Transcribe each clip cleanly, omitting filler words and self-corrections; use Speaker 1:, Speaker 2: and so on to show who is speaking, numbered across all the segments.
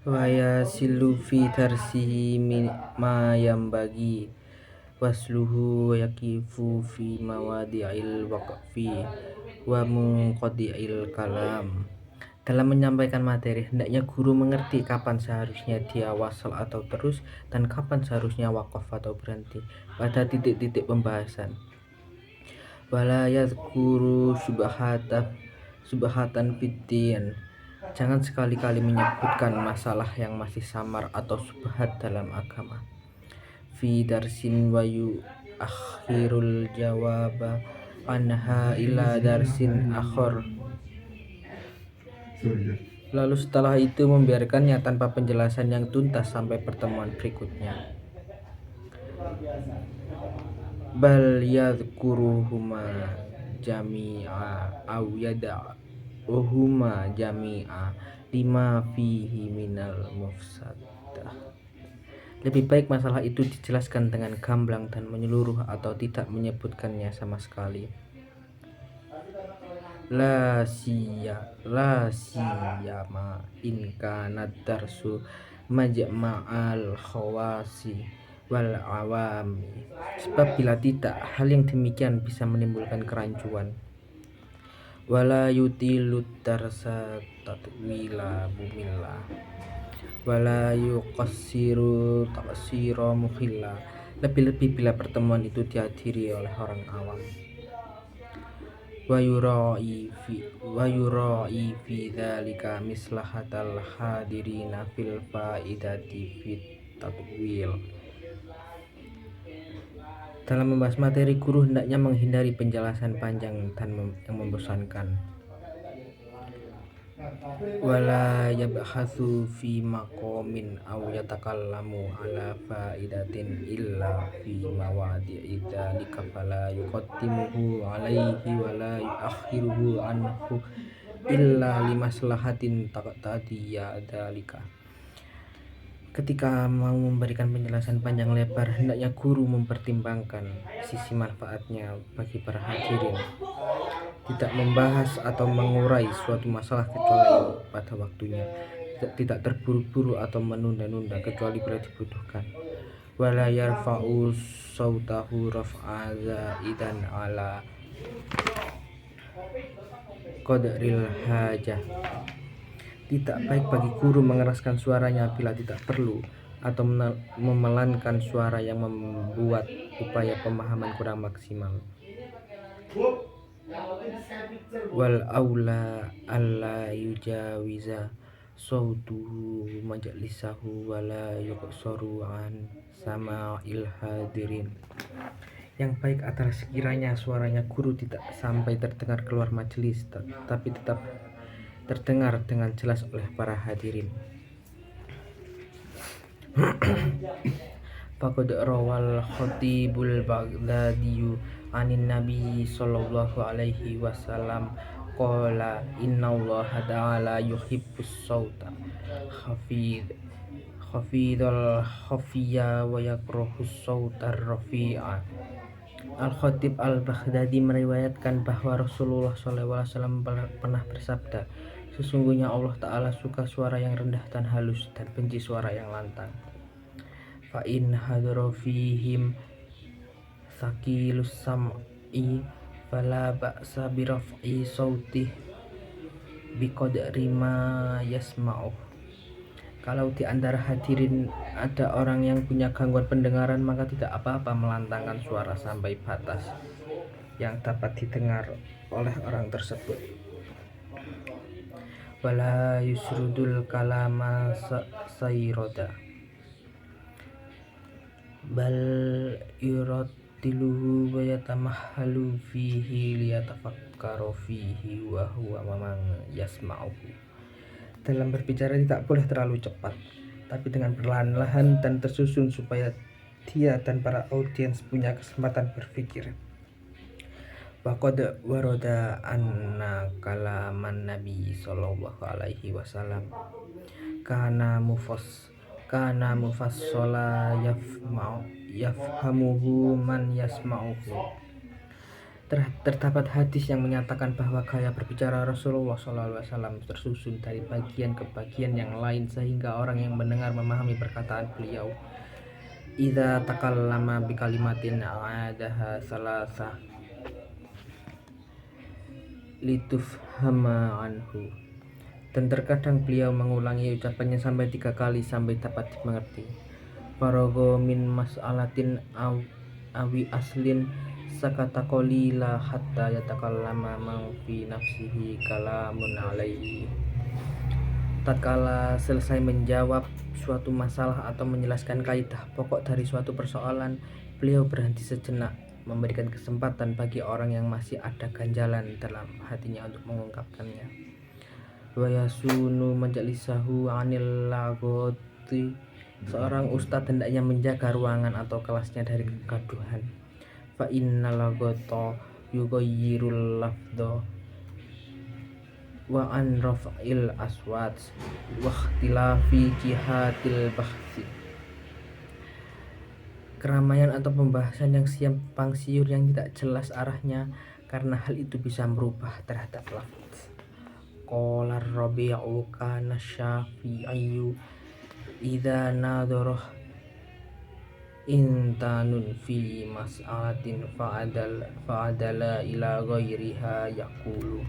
Speaker 1: wa yasilu fi tarsihi ma yambagi wasluhu wa yakifu fi mawadi'il waqfi wa munqadi'il kalam. Dalam menyampaikan materi, hendaknya guru mengerti kapan seharusnya dia wasal atau terus dan kapan seharusnya wakaf atau berhenti pada titik-titik pembahasan. Wala yadhkuru subhatan fiddin. Jangan sekali-kali menyebutkan masalah yang masih samar atau subhat dalam agama. Fi darsin wa akhirul jawaba anha ila darsin akhir. Lalu setelah itu membiarkannya tanpa penjelasan yang tuntas sampai pertemuan berikutnya. Bal yadhkuruhuma jami'a aw yada'uhuma jami'a lima fihi minal mufsadah. Lebih baik masalah itu dijelaskan dengan gamblang dan menyeluruh atau tidak menyebutkannya sama sekali. La siyama in kana darsu majma'al khawasi wal awami. Sebab bila tidak, hal yang demikian bisa menimbulkan kerancuan. Wala yutilut darsa tatwila bumillah wala yuqassiru taqsira mukhilla. Lebih-lebih bila pertemuan itu dihadiri oleh orang awam. Wa yura'i fi dzalika mislahatal hadirina fil faidati fit tatwil. Dalam membahas materi, guru hendaknya menghindari penjelasan panjang dan yang membosankan. Wala yabhatsu fi maqamin aw yatakallamu ala faidatin illa fi mawadi'i dzalika fala yuqaddimuhu alaihi wala yuakhiruhu anhu illa limaslahatin taqtadiyya dzalika. Ketika mau memberikan penjelasan panjang lebar, hendaknya guru mempertimbangkan sisi manfaatnya bagi para hadirin. Tidak membahas atau mengurai suatu masalah kecuali pada waktunya. Tidak terburu-buru atau menunda-nunda kecuali bila dibutuhkan. Wala yarfa'u sautahu raf'a zaidan ala qadril hajah. Tidak baik bagi guru mengeraskan suaranya bila tidak perlu atau memelankan suara yang membuat upaya pemahaman kurang maksimal. Wal aula alla yujawiza sautuhu majlisahu wala yuqsaru an sama'il hadirin. Yang baik adalah sekiranya suaranya guru tidak sampai terdengar keluar majelis, tapi tetap terdengar dengan jelas oleh para hadirin. Faqad rawal khatibul Baghdadiyu anin nabi sallallahu alaihi wasallam qala innallaha ta'ala yuhibbus sauta khafidul khafiyya wa yakrahus sautar rafi'a. Al-Khatib Al-Baghdadi meriwayatkan bahwa Rasulullah SAW pernah bersabda, sesungguhnya Allah Ta'ala suka suara yang rendah dan halus dan benci suara yang lantang. Fa'in hadra fihim sakilus sam'i fala ba'sa biraf'i sautih biqadri ma yasma'uh. Kalau di antara hadirin ada orang yang punya gangguan pendengaran, maka tidak apa-apa melantangkan suara sampai batas yang dapat didengar oleh orang tersebut. Wala yusrudul kalama sayroda bal yuratiluhu wa yatamahhalu fihi liyatafakkaru fihi wa huwa man yasma'uhu. Dalam berbicara tidak boleh terlalu cepat, tapi dengan perlahan-lahan dan tersusun supaya dia dan para audiens punya kesempatan berpikir. Waqad warada anna kalaman Nabi sallallahu alaihi wasallam kana mufassala yafhamuhu man yasma'uhu. Terdapat hadis yang menyatakan bahwa gaya berbicara Rasulullah SAW tersusun dari bagian ke bagian yang lain sehingga orang yang mendengar memahami perkataan beliau. Idza takallama bi kalimatin a'adaha salasa litufhama anhu. Dan terkadang beliau mengulangi ucapannya sampai 3 kali sampai dapat dimengerti. Faragha min mas'alatin awi aslin sakata qalila hatta yatakallama man fi nafsihi kalamun alaihi. Tatkala selesai menjawab suatu masalah atau menjelaskan kaidah pokok dari suatu persoalan, beliau berhenti sejenak, memberikan kesempatan bagi orang yang masih ada ganjalan dalam hatinya untuk mengungkapkannya. Wa yasunu majalisahu 'anil laghati. Seorang ustadz hendaknya menjaga ruangan atau kelasnya dari kegaduhan. Fa innal laghata yughayyirul lafdha wa an raf'il aswat wa ikhtilafi jihatil bahsi. Keramaian atau pembahasan yang simpang siur yang tidak jelas arahnya, karena hal itu bisa merubah terhadap lafaz. Qala Rabi'u kana Syafi'iyyu idza nadharah intanun fi mas'alatin fa'adala ila ghairiha yaqulu.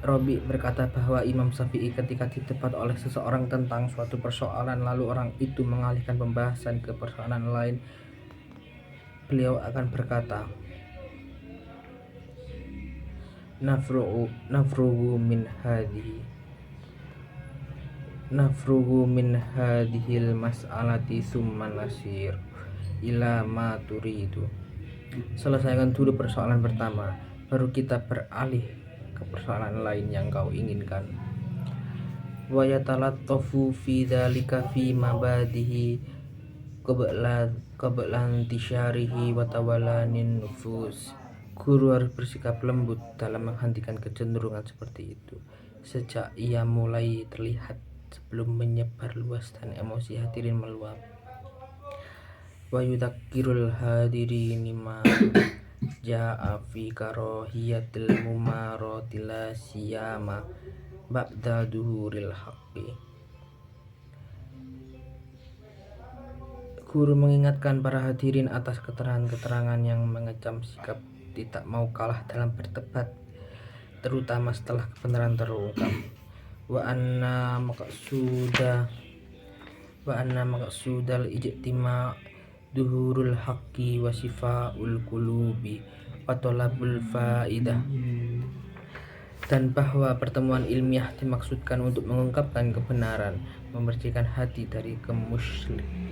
Speaker 1: Robi berkata bahwa Imam Syafi'i ketika didebat oleh seseorang tentang suatu persoalan lalu orang itu mengalihkan pembahasan ke persoalan lain, beliau akan berkata, nafrugu min hadhil mas'alati summa nasir ila ma turidu. Selesaikan dulu persoalan pertama, baru kita beralih ke persoalan lain yang kau inginkan. Wa yatalattafu fi dzalika fi mabadihi qabla intisyarihi wa tawalanin nufus. Guru harus bersikap lembut dalam menghentikan kecenderungan seperti itu sejak ia mulai terlihat, sebelum menyebar luas dan emosi hadirin meluap. Wa yudzakkirul hadirin ma ja'a fi karahiyatil mumaratila siyama ba'da duhuril haqqi. Guru mengingatkan para hadirin atas keterangan-keterangan yang mengecam sikap tidak mau kalah dalam berdebat, terutama setelah kebenaran terungkap. Wa anna maqsudal ijtima' duhurul haqqi wa sifaul qulubi wa talabul faidah. Dan bahwa pertemuan ilmiah dimaksudkan untuk mengungkapkan kebenaran, membersihkan hati dari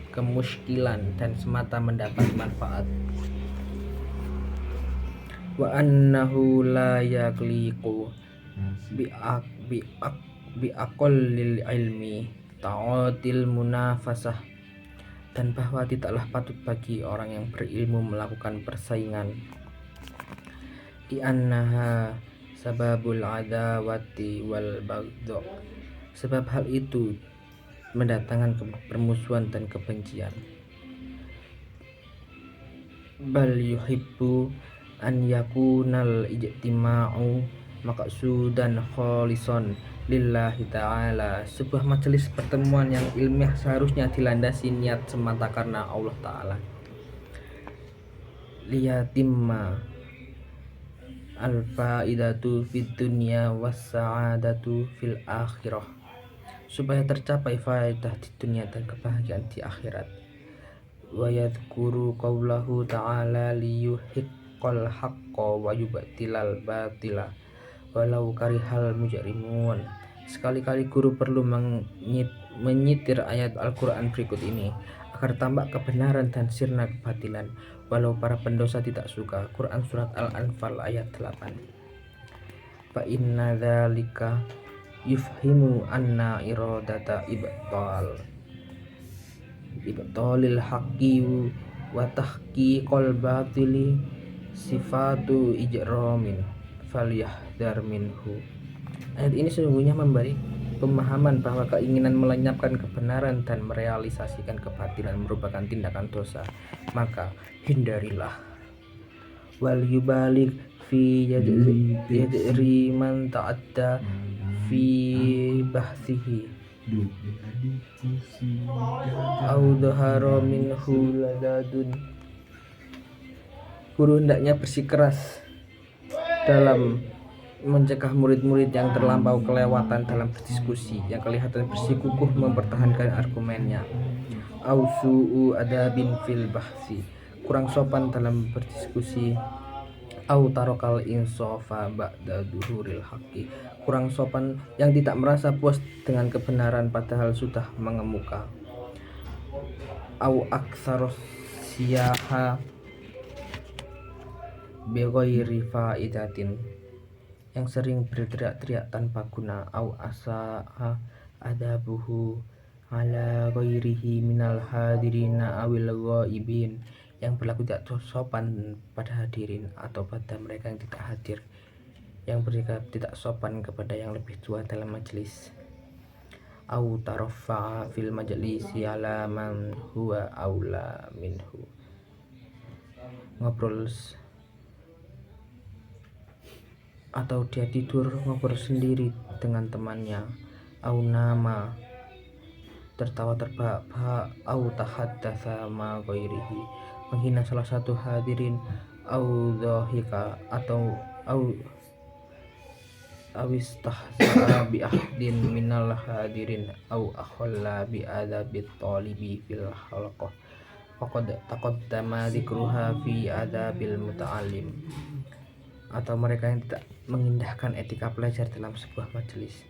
Speaker 1: kemusykilan dan semata mendapat manfaat. Wa annahu la yaqliqu bi aqallil ilmi ta'atil munafasah. Dan bahwa tidaklah patut bagi orang yang berilmu melakukan persaingan. Di annaha sababul adawati wal baghdha. Sebab hal itu mendatangkan permusuhan dan kebencian. Bal yuhibbu an yakunal ijtima'u maqsudan khalison lillahi ta'ala. Sebuah majelis pertemuan yang ilmiah seharusnya dilandasi niat semata karena Allah Ta'ala. Liyatimma al-faidatu fid dunya was-sa'adatu fil akhirah. Supaya tercapai faedah di dunia dan kebahagiaan di akhirat. Wa yadhkuru qawlahu ta'ala liyuhiqqal haqqa wa yubtilal batila walau karihal mujrimun. Sekali-kali guru perlu menyitir ayat Al-Quran berikut ini agar tampak kebenaran dan sirna kebatilan walau para pendosa tidak suka. Quran surat Al-Anfal ayat 8. Fa inna dzalika yufhimu anna iradata ibtalil haqqi wa tahqiqal batili sifatu ijramin falyahdhar minhu. Ayat ini sesungguhnya memberi pemahaman bahwa keinginan melenyapkan kebenaran dan merealisasikan kebatilan merupakan tindakan dosa, maka hindarilah. wal yubaligh fi yajri man ta'adda fi bahsihi au dhahara minhu ladadun. Guru hendaknya bersikeras dalam mencegah murid-murid yang terlampau kelewatan dalam berdiskusi, yang kelihatan bersikukuh mempertahankan argumennya. Au su'u adabin fil bahsi, kurang sopan dalam berdiskusi. Au tarokal insofa ba'da duhuril haqqi, kurang sopan yang tidak merasa puas dengan kebenaran padahal sudah mengemuka. Au aksaros siyaha bighairi faidatin, yang sering berteriak-teriak tanpa guna. Au asaha adabuhu ala ghairihi minal hadirina awil ghaibin, yang berlaku tidak sopan pada hadirin atau pada mereka yang tidak hadir, yang bersikap tidak sopan kepada yang lebih tua dalam majelis. Au taraffa'a fil majlisi ala man huwa aula minhu, ngobrol atau dia tidur ngobrol sendiri dengan temannya. Au nama, tertawa terbahak-bahak. Au tahaddatsa ma ghairihi, menghina salah satu hadirin. Au dhahika, atau awistahza'a bi ahdin minal hadirin. Au akhalla bi adabit talibi fil halaqah faqad taqaddama dzikruha fi adabil muta'allim, atau mereka yang tidak mengindahkan etika pelajar dalam sebuah majelis.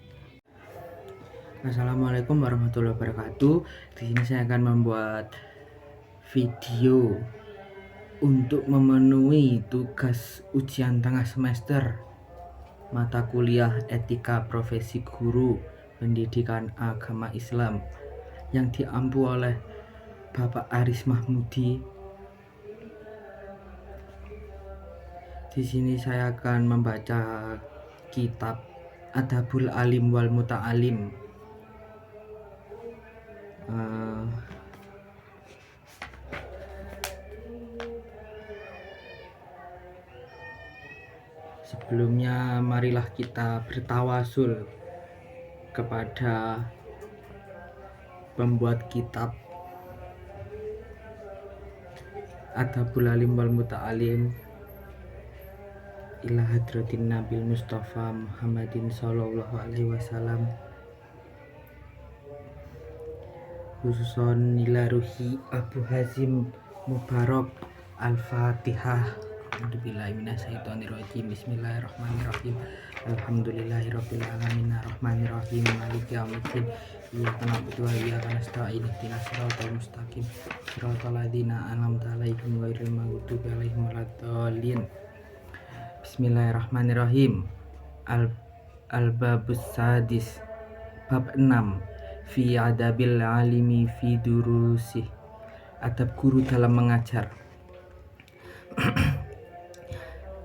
Speaker 1: Assalamualaikum warahmatullahi wabarakatuh. Di sini saya akan membuat video untuk memenuhi tugas ujian tengah semester mata kuliah Etika Profesi Guru Pendidikan Agama Islam yang diampu oleh Bapak Aris Mahmudi. Di sini saya akan membaca kitab Adabul Alim wal Muta'alim. Sebelumnya marilah kita bertawasul kepada pembuat kitab Adabul Alim wal Muta'alim, ila hadratin Nabil Mustafa Muhammadin sallallahu alaihi wasallam, khususon ila ruhi Abu Hazim Mubarak. Al-Fatihah. A'udzubillahi minasyaitonirrajim. Bismillahirrahmanirrahim. Alhamdulillahirabbil alamin arrahmanirrahim maliki yaumiddin. Iyyaka na'budu wa iyyaka nasta'in ihdinas siratal mustaqim siratal ladzina an'amta 'alaihim ghairil maghdubi 'alaihim waladdallin. Bismillahirrahmanirrahim. Al-babus sadis, bab 6, fi adabil alimi fi durusih, adab guru dalam mengajar.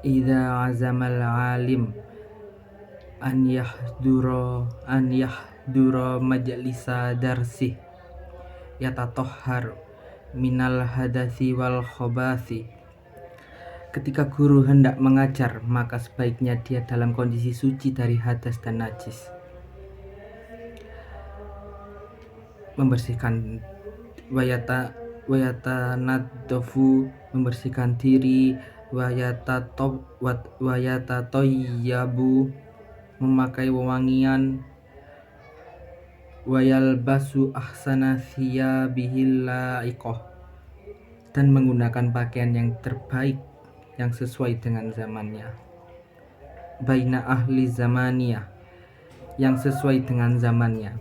Speaker 1: Idza azamal alim an yahdura majlisa darsih yatatahhar minal hadasi wal khabasi. Ketika guru hendak mengajar, maka sebaiknya dia dalam kondisi suci dari hadas dan najis, membersihkan wayatanaddafu, membersihkan diri, wayatatoyyabu, memakai wewangian, wayalbasu ahsana thiyabihil laiqah, dan menggunakan pakaian yang terbaik yang sesuai dengan zamannya. Baina ahli zamaniyah, yang sesuai dengan zamannya.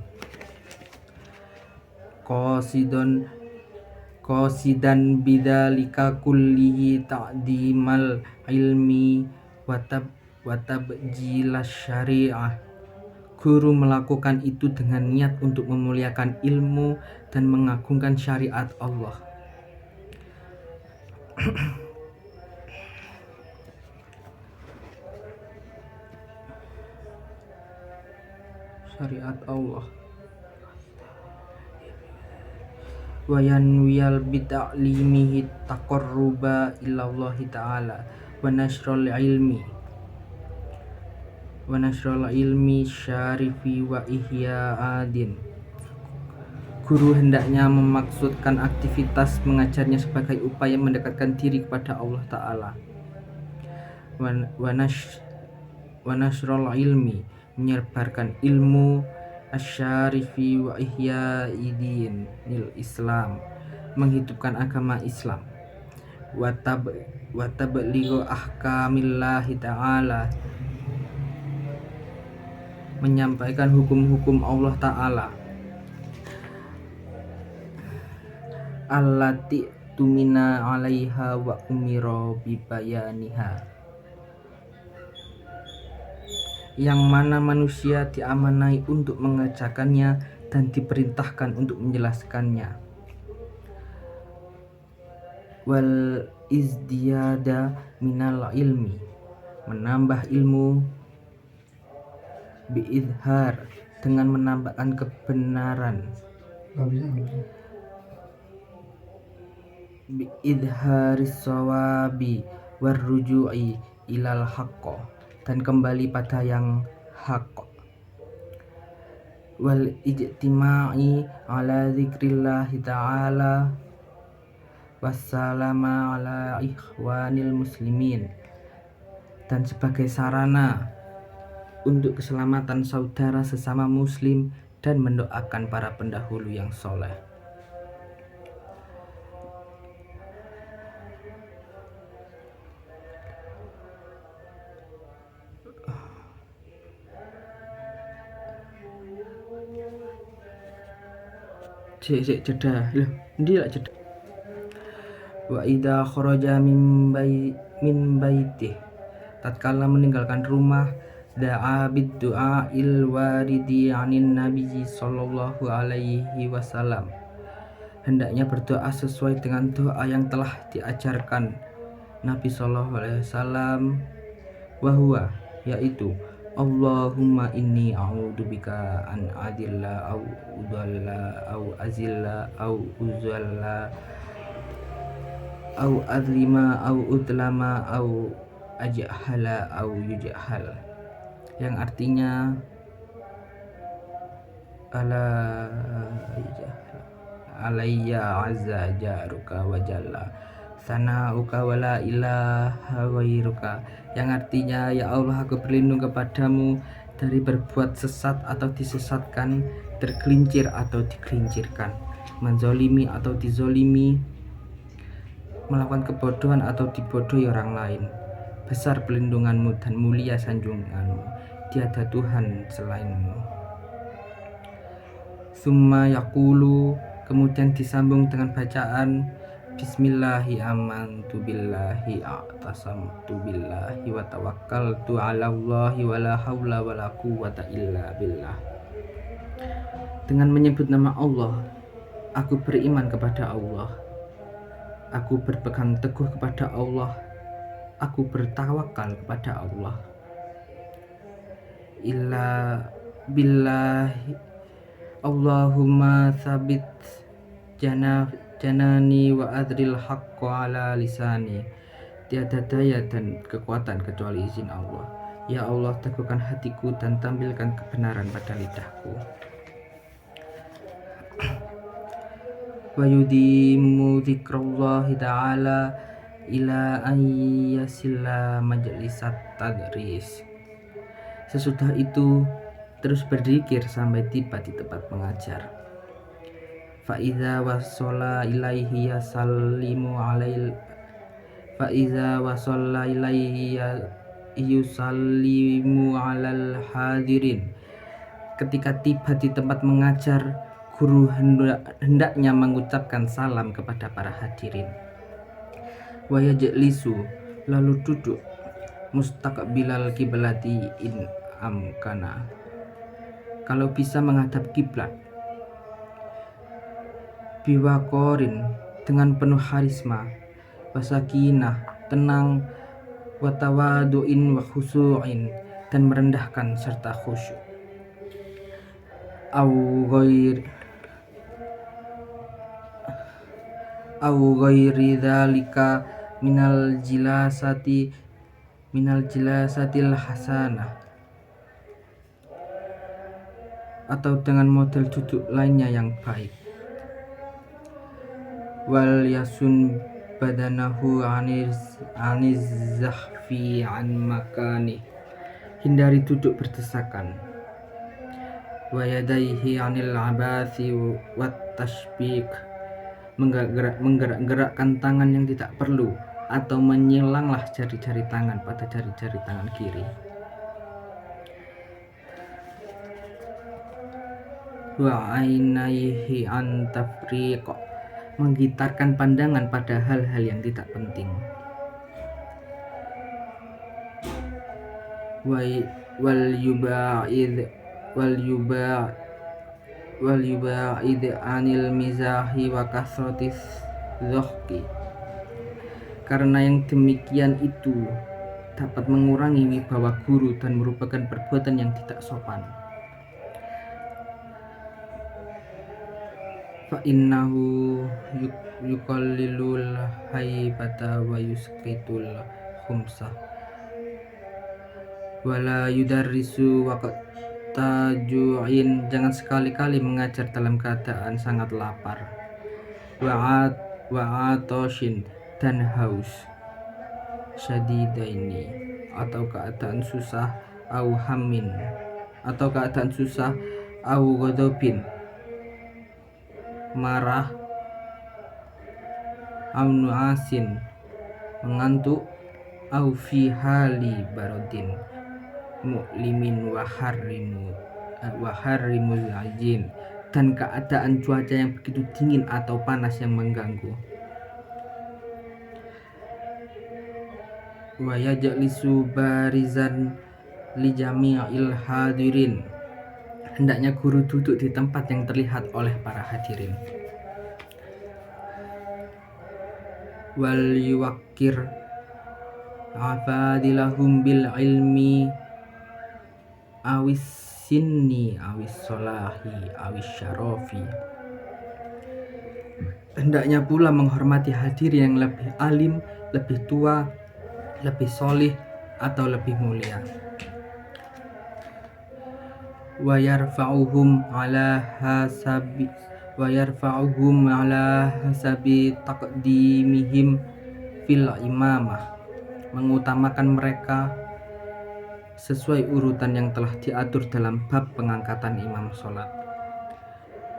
Speaker 1: Qasidan bidzalika kullihi ta'dimal ilmi wa tabjilas syariah. Guru melakukan itu dengan niat untuk memuliakan ilmu dan mengagungkan syariat Allah. Syariat Allah. Wa yanwiyal bita'limihi taqarruba ilallahi ta'ala wa nasrul ilmi syarifi wa ihya adin. Guru hendaknya memaksudkan aktivitas mengajarnya sebagai upaya mendekatkan diri kepada Allah Ta'ala. Wa nasrul ilmi, menyebarkan ilmu, asyarifi wa ihya idinil Islam, menghidupkan agama Islam. Wa tablighu ahkamillahi ta'ala, menyampaikan hukum-hukum Allah Ta'ala. Allati tumina 'alaiha wa umira bibayaniha, yang mana manusia diamanai untuk mengerjakannya dan diperintahkan untuk menjelaskannya. Wal izdiyada minal ilmi, menambah ilmu, biizhar, dengan menambahkan kebenaran, biizharis shawabi warruju'i ilal haqq, dan kembali pada yang hak. Wal ijtima'i ala zikrillahi ta'ala wassalama ala ikhwanil muslimin, dan sebagai sarana untuk keselamatan saudara sesama muslim dan mendoakan para pendahulu yang soleh. Jeda loh, ndi lak jeda. Wa idza kharaja min baitih, tatkala meninggalkan rumah, da'a bid du'ail waridi 'anin nabiyyi sallallahu alaihi wasallam, hendaknya berdoa sesuai dengan doa yang telah diajarkan Nabi sallallahu alaihi wasallam, wa huwa, yaitu Allahumma inni a'udzubika an adilla au udalla au azilla au uzalla au adlima au utlama au ajhala au yujhal, yang artinya alayya azza jaruka wa jalla sana'uka wa la ilaha ghairuka, yang artinya ya Allah, aku berlindung kepadamu dari berbuat sesat atau disesatkan, tergelincir atau digelincirkan, menzolimi atau dizolimi, melakukan kebodohan atau dibodohi orang lain. Besar pelindunganmu dan mulia sanjunganmu, tiada Tuhan selainmu. Summa yaqulu, kemudian disambung dengan bacaan Bismillahi amantu billahi a'tasamtu billahi wa tawakkaltu 'ala Allahi wa la haula wa la quwwata illa billah. Dengan menyebut nama Allah, aku beriman kepada Allah, aku berpegang teguh kepada Allah, aku bertawakal kepada Allah. Illa billahi Allahumma thabit janani wa adril haqqa ala lisani, tiada daya dan kekuatan kecuali izin Allah. Ya Allah, teguhkan hatiku dan tampilkan kebenaran pada lidahku. Wa yudimu dzikrallahi ta'ala ila ayyasilla majlisat tadris, sesudah itu terus berzikir sampai tiba di tempat mengajar. Faiza wasalla ilaihi yusallimu alail Faiza wasalla ilaihi yusallimu alal hadirin, ketika tiba di tempat mengajar, guru hendaknya mengucapkan salam kepada para hadirin. Wa yajlisu, lalu duduk, mustaqbilal kiblati in amkana, kalau bisa menghadap kiblat. Biwakorin, dengan penuh harisma, wasakinah, tenang, watawaduin wa khusu'in, dan merendahkan serta khusyuk. Au ghairi dzalika minal jilasati minal jilasatil hasanah, atau dengan model duduk lainnya yang baik. Wal yasun badanahu aniz zahfi an makani, hindari duduk berdesakan. Wa yadaihi anil abasi wat tashbik, menggerak-gerakkan tangan yang tidak perlu, atau menyilanglah jari-jari tangan pada jari-jari tangan kiri. Wa ainaihi an tafriq, menggitarkan pandangan pada hal-hal yang tidak penting. Wal yuba'id anil mizahi wa kasratis dhahki, karena yang demikian itu dapat mengurangi wibawa guru dan merupakan perbuatan yang tidak sopan. Fa innahu yuqallilul haibata wa yusqitul khumsah wala yudarrisu waqta ju'in, jangan sekali-kali mengajar dalam keadaan sangat lapar, wa'atoshin, dan haus, syadidaini, atau keadaan susah, au hamin, atau keadaan susah, au ghadabin, marah, au nuasin, mengantuk, au fi hali barodin mu'limin wa harrimul ajin, dan keadaan cuaca yang begitu dingin atau panas yang mengganggu. Wa yajlisu barizan li jami'il hadirin, hendaknya guru duduk di tempat yang terlihat oleh para hadirin. Wal yuwakkir afadilahum bil ilmi awis sinni awis solahi awis syarafi, hendaknya pula menghormati hadirin yang lebih alim, lebih tua, lebih solih, atau lebih mulia. Wa yarfa'uhum ala hasabi taqdimihim fil imamah, mengutamakan mereka sesuai urutan yang telah diatur dalam bab pengangkatan imam sholat.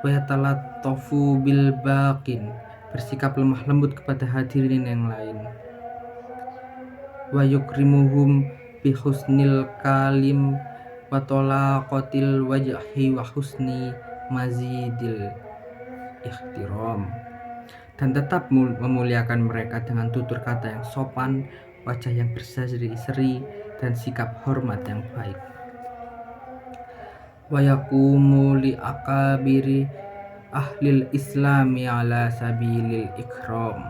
Speaker 1: Wa yatalattafu bil baqin, bersikap lemah lembut kepada hadirin yang lain. Wa yukrimuhum bi husnil kalim wa talaqatil wajhi wa husni mazidil ikhtiram, dan tetap memuliakan mereka dengan tutur kata yang sopan, wajah yang berseri-seri, dan sikap hormat yang baik. Wa yaqumu li akabiri ahlil islami ala sabilil ikram,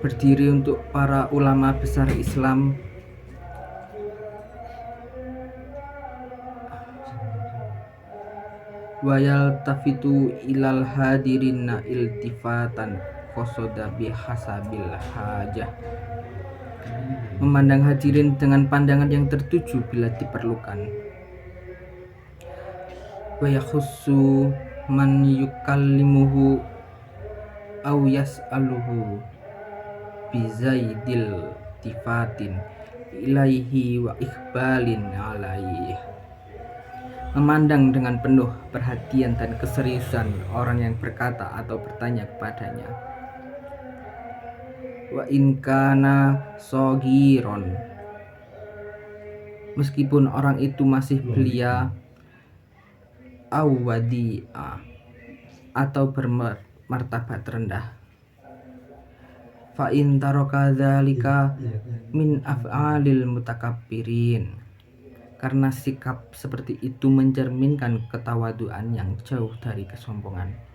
Speaker 1: berdiri untuk para ulama besar Islam wa yaltafitu ilal hadirina iltifatan qasoda bihasabil hajah, memandang hadirin dengan pandangan yang tertuju bila diperlukan. Wa yakhussu man yukallimuhu aw yas'aluhu bizaidil tifatin ilaihi wa ikhbalin alaihi, memandang dengan penuh perhatian dan keseriusan orang yang berkata atau bertanya kepadanya. Wa in kana sogiron, meskipun orang itu masih belia, aw wadi'a, atau bermartabat rendah. Fa in taraka dzalika min af'alil mutakabbirin, karena sikap seperti itu mencerminkan ketawaduan yang jauh dari kesombongan.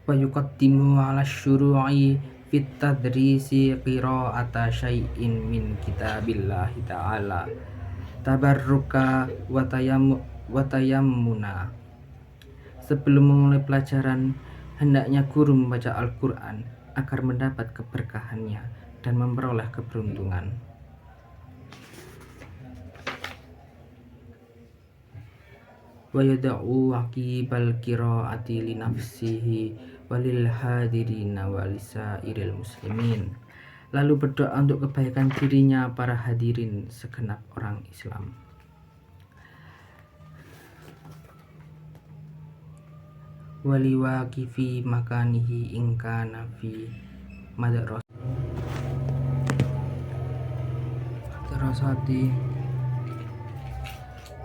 Speaker 1: Wa yuqaddimu 'ala syuru'i fit tadrisi qira'ata syai'in min kitabillahi ta'ala tabarruka wa tayammuna, sebelum memulai pelajaran Hendaknya guru membaca Al-Quran agar mendapat keberkahannya dan memperoleh keberuntungan. Wa yada'u aqibal qiraati li nafsihi walil hadirina walisairil muslimin. Lalu berdoa untuk kebaikan dirinya, para hadirin, segenap orang Islam. Waliwaqifi makanihi ingkana fi madrasati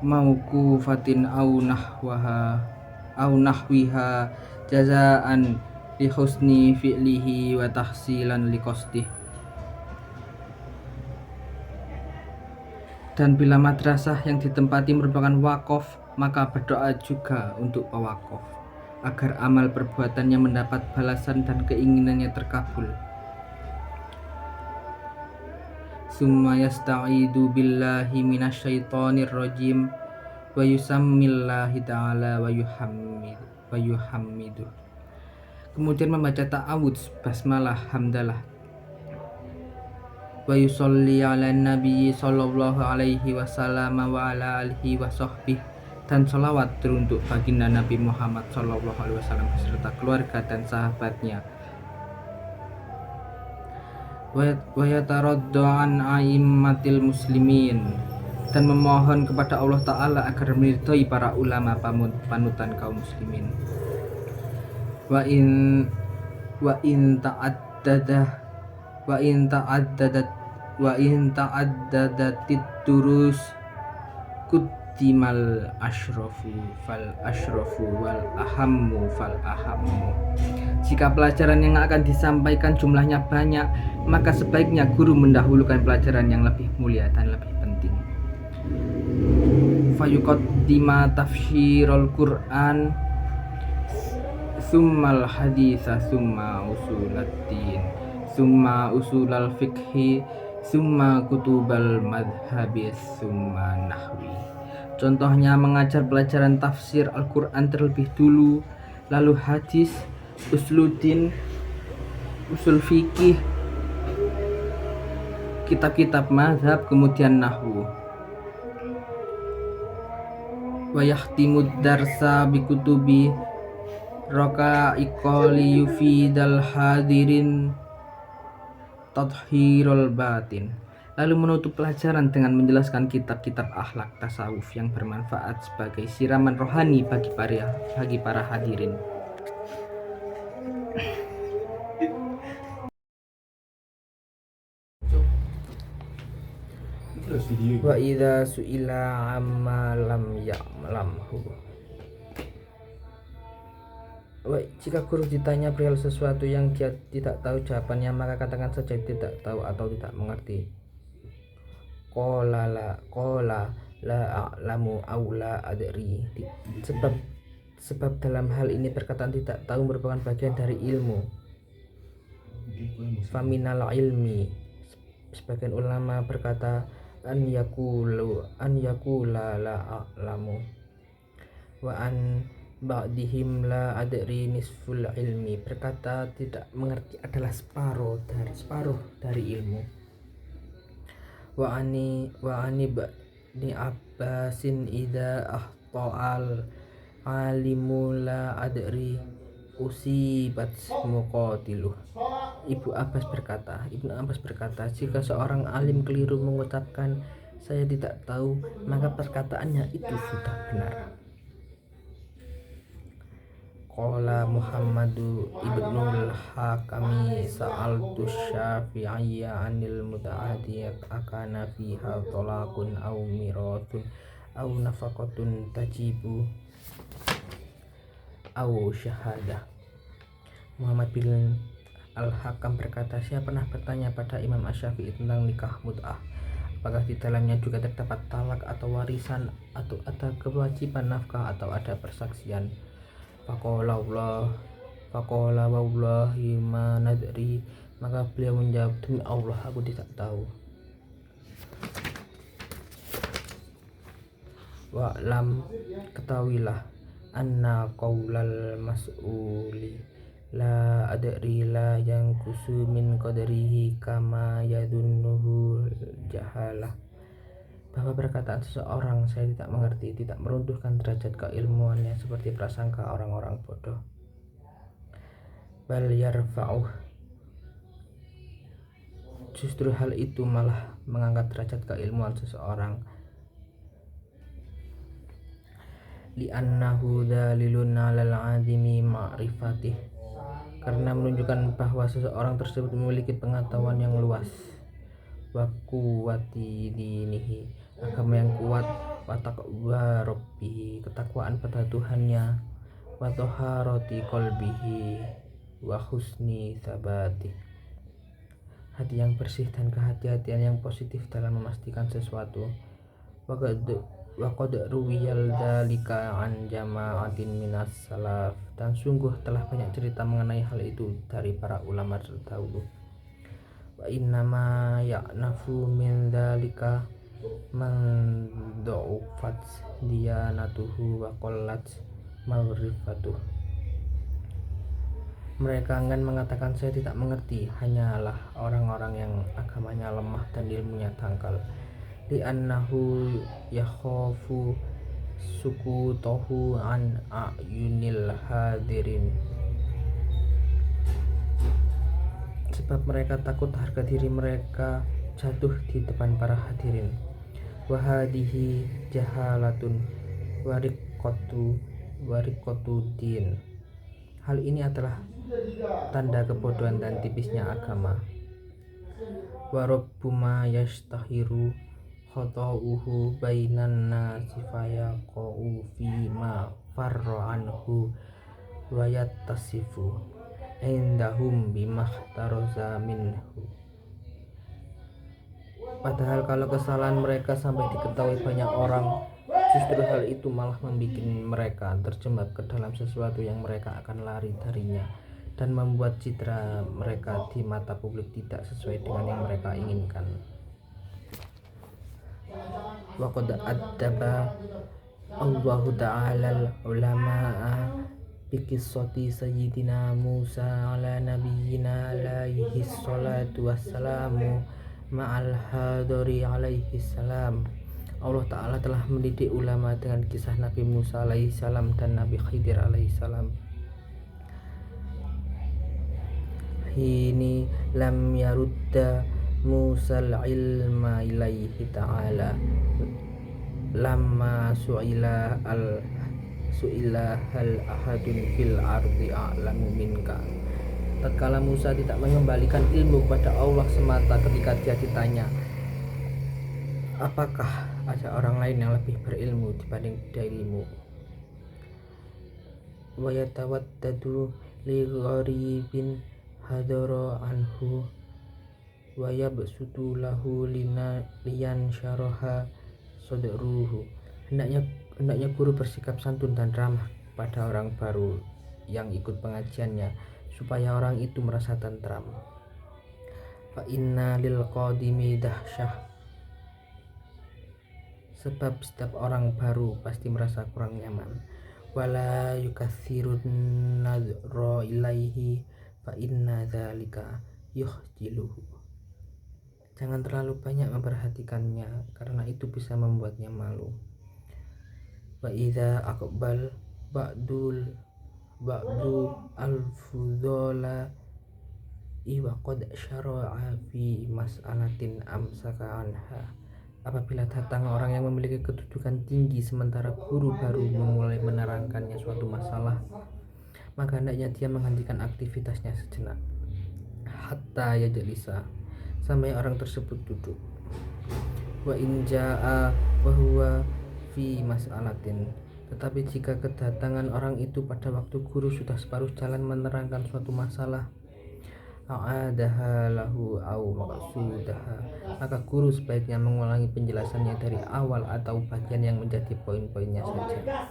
Speaker 1: mauqufatin au nahwiha jazaan li husni fi'lihi wa tahsilan li qasdih. Dan bila madrasah yang ditempati merupakan wakaf, maka berdoa juga untuk pewakaf agar amal perbuatannya mendapat balasan dan keinginannya terkabul. Summa yasta'idu billahi minasyaitonir rajim wa yusammillahi ta'ala wa yuhammidu. Kemudian membaca ta'awudz, basmalah, hamdalah. Wa yusolli ala nabi sallallahu alaihi wasallam wa ala alihi wa sahbihi, dan sholawat teruntuk baginda Nabi Muhammad sallallahu alaihi wasallam beserta keluarga dan sahabatnya. Wa yataradda an aimmatil muslimin, dan memohon kepada Allah Ta'ala agar meridhai para ulama panutan kaum muslimin. Wa in ta'addadat durus quddimal ashrafu wal ahammu fal ahammu. Jika pelajaran yang akan disampaikan jumlahnya banyak, maka sebaiknya guru mendahulukan pelajaran yang lebih mulia dan lebih penting. Fayuqaddima tafsirul Qur'an summal haditha summa usuladdin summa usulal fiqhi summa kutubal madhabi summa nahwi. Contohnya mengajar pelajaran tafsir Al-Quran terlebih dulu, lalu hadis, usuluddin, usul fikih, kitab-kitab mazhab, kemudian nahwu. Wa yahtimud darsa bikutubi raqa'iqa li yufidal hadirin tathhirul batin. Lalu menutup pelajaran dengan menjelaskan kitab-kitab akhlak tasawuf yang bermanfaat sebagai siraman rohani bagi para hadirin. Wa idza su'ila amma lam ya'lamhu. Jika guru ditanya perihal sesuatu yang dia tidak tahu jawabannya, maka katakan saja tidak tahu atau tidak mengerti. Qala la a'lamu aw la adri. Sebab dalam hal ini perkataan tidak tahu merupakan bagian dari ilmu. Faminal ilmi, sebagian ulama berkata, an yakula la a'lamu wa an ba'dihim la adri nisful ilmi, berkata tidak mengerti adalah separuh dari ilmu. Wa ani ba'ni abbasin idza ahta'al alimu la adri usibat muqatiluh. Ibnu Abbas berkata, jika seorang alim keliru mengucapkan saya tidak tahu, maka perkataannya itu sudah benar. Qala Muhammadu ibnul Hakami sa'altu Syafi'iyya anil muta'adiyat akana fiha talaqun aw miratun aw nafaqatun tajibu aw syahadah. Muhammad bin Al-Hakam berkata, saya pernah bertanya pada Imam Asy-Syafi'i tentang nikah mut'ah, apakah di dalamnya juga terdapat talak atau warisan, atau ada kewajiban nafkah, atau ada persaksian. Faqala wallahi ma nadri, maka beliau menjawab, demi Allah aku tidak tahu. Wa'lam, ketahuilah, anna qaulal mas'uli la adri la yang kusu min qadrihi kama yadunnuhu jahalah, bahwa perkataan seseorang saya tidak mengerti tidak meruntuhkan derajat keilmuannya seperti prasangka orang-orang bodoh. Bal yarfa'uh, justru hal itu malah mengangkat derajat keilmuan seseorang. Li'annahu dalilun 'alal 'adimi ma'rifatih, karena menunjukkan bahwa seseorang tersebut memiliki pengetahuan yang luas. Wa quwwati dinihi, agama yang kuat. Wa taqwa rabbihi, ketakwaan pada Tuhannya. Wa taharati qalbihi wa husni tsabati, hati yang bersih dan kehati-hatian yang positif dalam memastikan sesuatu. Wa qad ruwiyal dzalika an jama'atin minas salaf, dan sungguh telah banyak cerita mengenai hal itu dari para ulama terdahulu. Wa innama ya'nafu min dzalika man dha'ufat diyanatuhu wa qallat ma'rifatuh. Mereka enggan mengatakan saya tidak mengerti, hanyalah orang-orang yang agamanya lemah dan ilmunya dangkal. Li'annahu yakhafu sukutohu an a'yunil hadirin, sebab mereka takut harga diri mereka jatuh di depan para hadirin. Wahadihi jahalatun wariqatu din, hal ini adalah tanda kebodohan dan tipisnya agama. Wa rabbuma yastahiru khata'uhu bainan nasi fayaqa'u fi ma farra anhu wa yattasifu indahum bimahtaroza minhu. Padahal kalau kesalahan mereka sampai diketahui banyak orang, justru hal itu malah membuat mereka terjebak ke dalam sesuatu yang mereka akan lari darinya, dan membuat citra mereka di mata publik tidak sesuai dengan yang mereka inginkan. Wa qad addaba Allahu ta'ala al-ulama'a bi qissati sayyidina Musa ala nabiyyina alaihi salatu wassalamu ma'al hadari alaihi salam. Allah Ta'ala telah mendidik ulama dengan kisah Nabi Musa alaihi salam dan Nabi Khidir alaihi salam. Hini lam yarudda Musa al-ilma ilaihi ta'ala lamma su'ila hal ahadun fil ardi a'lamu minka. Tatkala Musa tidak mengembalikan ilmu kepada Allah semata ketika dia ditanya, apakah ada orang lain yang lebih berilmu dibanding dirimu? Wa yatawaddadu li gharibin hadara anhu wa yabsutu lahu liyan syaraha sadruhu. Hendaknya guru bersikap santun dan ramah pada orang baru yang ikut pengajiannya, supaya orang itu merasa tentram. Fa inna lil qadimi dahsyah, sebab setiap orang baru pasti merasa kurang nyaman. Wala yukathirun nadra ilaihi fa inna dzalika yukhjiluhu, jangan terlalu banyak memperhatikannya karena itu bisa membuatnya malu. Wa idza aqbal ba'du al-fudhala wa qad syara'a fi mas'alatin amsaka anha, apabila datang orang yang memiliki kedudukan tinggi sementara guru baru memulai menerangkannya suatu masalah, maka hendaknya dia menghentikan aktivitasnya sejenak hatta yajlisa, sampai orang tersebut duduk. Wa in jaa wa huwa fi mas'alatin, tetapi jika kedatangan orang itu pada waktu guru sudah separuh jalan menerangkan suatu masalah, a'adaha lahu au maqsudaha, maka guru sebaiknya mengulangi penjelasannya dari awal atau bagian yang menjadi poin-poinnya saja.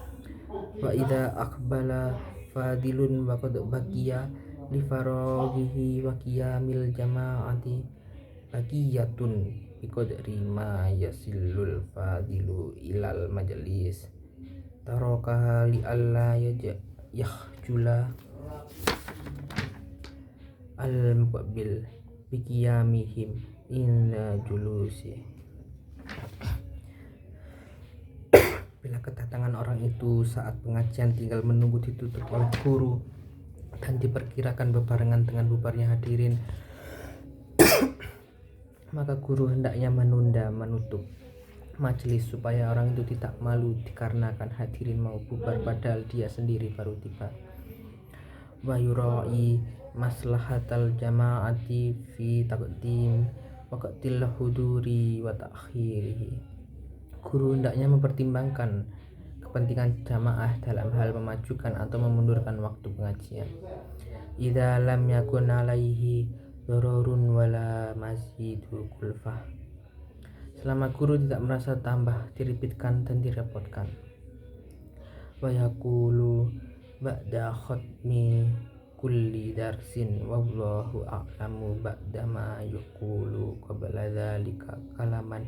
Speaker 1: Wa idza aqbala fadilun wa qad baqiya li faraghihi wa qiyamil jama'ati baqiyatun bi qadri ma yasillul fadilu ilal majlis taraka li alla yahjula al-muqbil biqiyamihim inda julusi. Bila kedatangan orang itu saat pengajian tinggal menunggu ditutup oleh guru dan diperkirakan bebarengan dengan bubarnya hadirin, maka guru hendaknya menutup majelis supaya orang itu tidak malu dikarenakan hadirin mau bubar padahal dia sendiri baru tiba. Wa yurai maslahatal jama'ati fi taqdim waqtil huduri wa ta'khirihi. Guru hendaknya mempertimbangkan kepentingan jamaah dalam hal memajukan atau memundurkan waktu pengajian. Idza lam yakun alaihi dararun wala mazidul kulfah. Selama guru tidak merasa tambah diribetkan dan direpotkan. Wa yaqulu ba'da khatmi kulli darsin wallahu a'lamu ba'da ma yaqulu qabla dzalika kalaman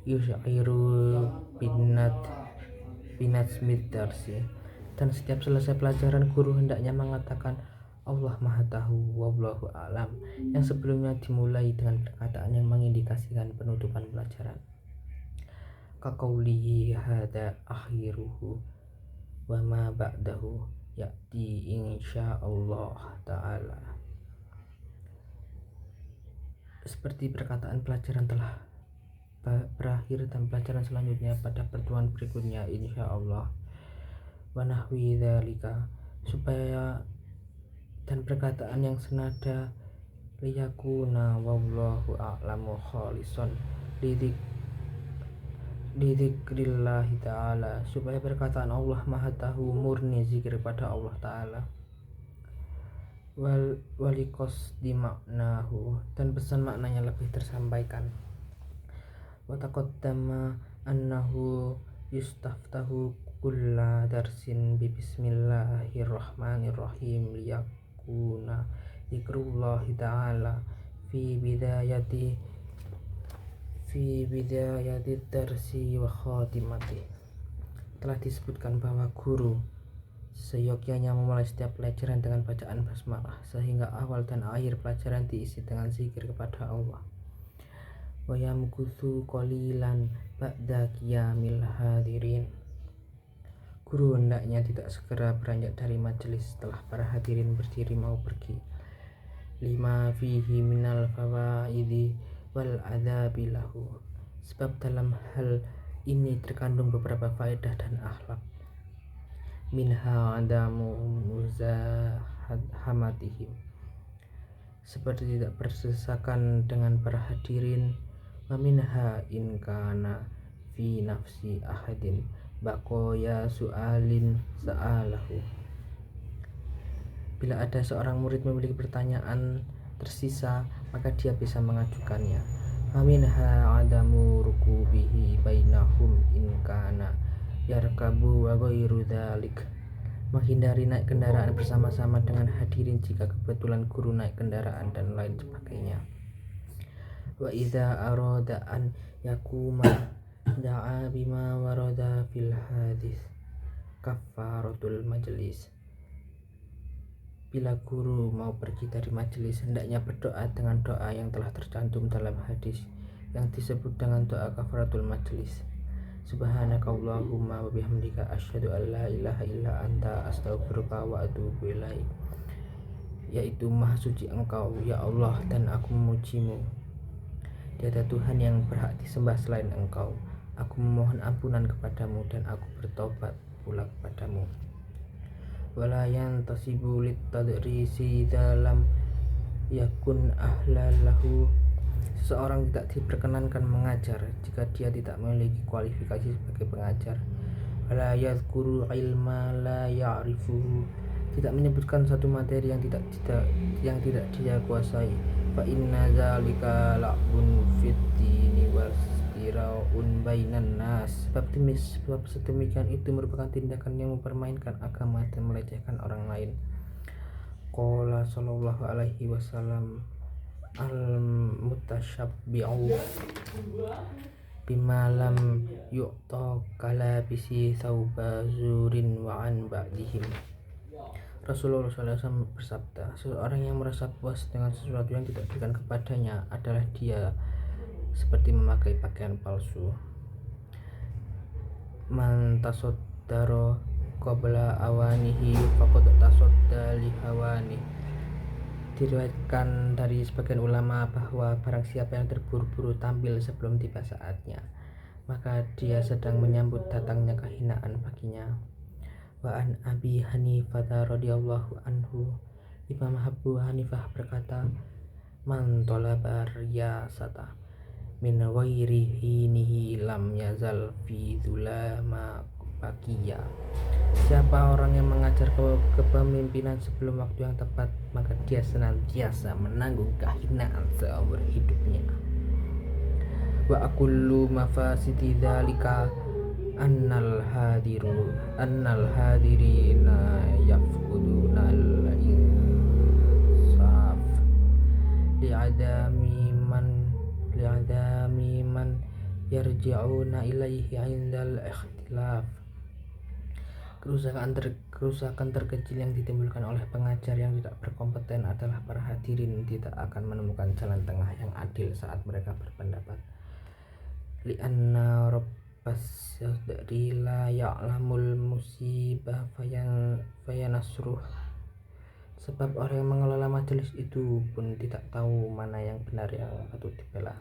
Speaker 1: yusyairu binat smith darsi. Dan setiap selesai pelajaran guru hendaknya mengatakan Allah Maha Tahu wallahu a'lam, yang sebelumnya dimulai dengan perkataan yang mengindikasikan penutupan pelajaran. Kaqaulihi hada akhiruhu wa ma ba'dahu ya'ti insyaallah ta'ala. Seperti perkataan pelajaran telah berakhir dan pelajaran selanjutnya pada pertemuan berikutnya insyaallah. Wa nahwi dzalika, supaya dan perkataan yang senada liyakuna wallahu a'lamu khalisan lidzikrillahi ta'ala, supaya perkataan Allah Maha Tahu murni zikir pada Allah Ta'ala. Walikos di maknahu, dan pesan maknanya lebih tersampaikan. Wa taqaddama annahu yustaftahu kulla darsin bi bismillahirrahmanirrahim liyakuna zikrullahi ta'ala fi bidayati darsi wa khatimati. Telah disebutkan bahwa guru seyogyanya memulai setiap pelajaran dengan bacaan basmalah, sehingga awal dan akhir pelajaran diisi dengan zikir kepada Allah. Wa yamkuthu qalilan ba'da qiyamil hadirin. Guru hendaknya tidak segera beranjak dari majelis setelah para hadirin berdiri mau pergi. Lima fihi minal fawaidi wal adabi lahu, sebab dalam hal ini terkandung beberapa faedah dan akhlak. Minha adamu muzahamatihim, seperti tidak berdesakan dengan para hadirin. Wa minha in kana fi nafsi ahadin baqoya su'alin sa'alahu, bila ada seorang murid memiliki pertanyaan tersisa maka dia bisa mengajukannya. Wa minha adamu rukubihi bainahum in kana yarkabu wa ghairu dzalik, menghindari naik kendaraan bersama-sama dengan hadirin jika kebetulan guru naik kendaraan dan lain sebagainya. Wa idza arada an yakuma da'a bima warada fil hadis kafaratul majlis, bila guru mau pergi dari majelis hendaknya berdoa dengan doa yang telah tercantum dalam hadis yang disebut dengan doa kafaratul majlis. Subhanakallahumma wa bihamdika asyhadu an la ilaha illa anta astaghfiruka wa atubu ilaik, yaitu maha suci Engkau ya Allah dan aku memujimu, tiada Tuhan yang berhak disembah selain Engkau, aku memohon ampunan kepadamu dan aku bertobat pula kepadamu. Wala yantasibu litadrisi dalam yakun ahlalahu, seseorang tidak diperkenankan mengajar jika dia tidak memiliki kualifikasi sebagai pengajar. Wala yadhkuru ilma la ya'rifuhu, tidak menyebutkan satu materi yang tidak dia kuasai. Fa inna dzalika la'bun fid dini wastira'un bainan nas, sebab sedemikian itu merupakan tindakan yang mempermainkan agama dan melecehkan orang lain. Qala sallallahu alaihi wasallam al-mutasyabbi'u bima lam yu'ta kala bisi thawba zurin wa an ba'dihim. Rasulullah SAW bersabda, seseorang yang merasa puas dengan sesuatu yang tidak diberikan kepadanya adalah dia seperti memakai pakaian palsu. Man tasoddaro qabla awanihi faqad tasodda li hawani. Diriwayatkan dari sebagian ulama bahwa barang siapa yang terburu-buru tampil sebelum tiba saatnya, maka dia sedang menyambut datangnya kehinaan baginya. Wa an Abi Hanifah radhiyallahu anhu, Imam Abu Hanifah berkata, man talaba riyasata min ghairi hinihi lam yazal fi dzulama baqiya. Siapa orang yang mengajar kepemimpinan sebelum waktu yang tepat, maka dia senantiasa menanggung kehinaan seumur hidupnya. Wa akullu mafasidi dzalika annal hadirina yafquduna al-insaf li'adami man yarji'una ilaihi 'indal ikhtilaf. Kerusakan terkecil yang ditimbulkan oleh pengajar yang tidak berkompeten adalah para hadirin tidak akan menemukan jalan tengah yang adil saat mereka berpendapat. Li'anna rabbas yadri la ya'lamul musibah fayanasruh. Sebab orang yang mengelola majelis itu pun tidak tahu mana yang benar yang patut dibela.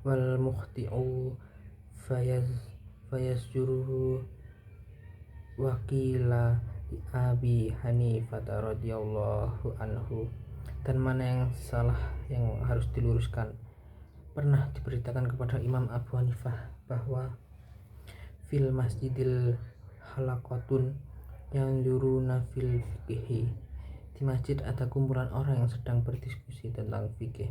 Speaker 1: Wal mukhti'u fayasjuruhu wakila li Abi Hanifah radhiyallahu anhu. Dan mana yang salah yang harus diluruskan. Pernah diberitakan kepada Imam Abu Hanifah bahwa fil masjidil halaqatun yang yuruna fil fikih. Di masjid ada kumpulan orang yang sedang berdiskusi tentang fikih.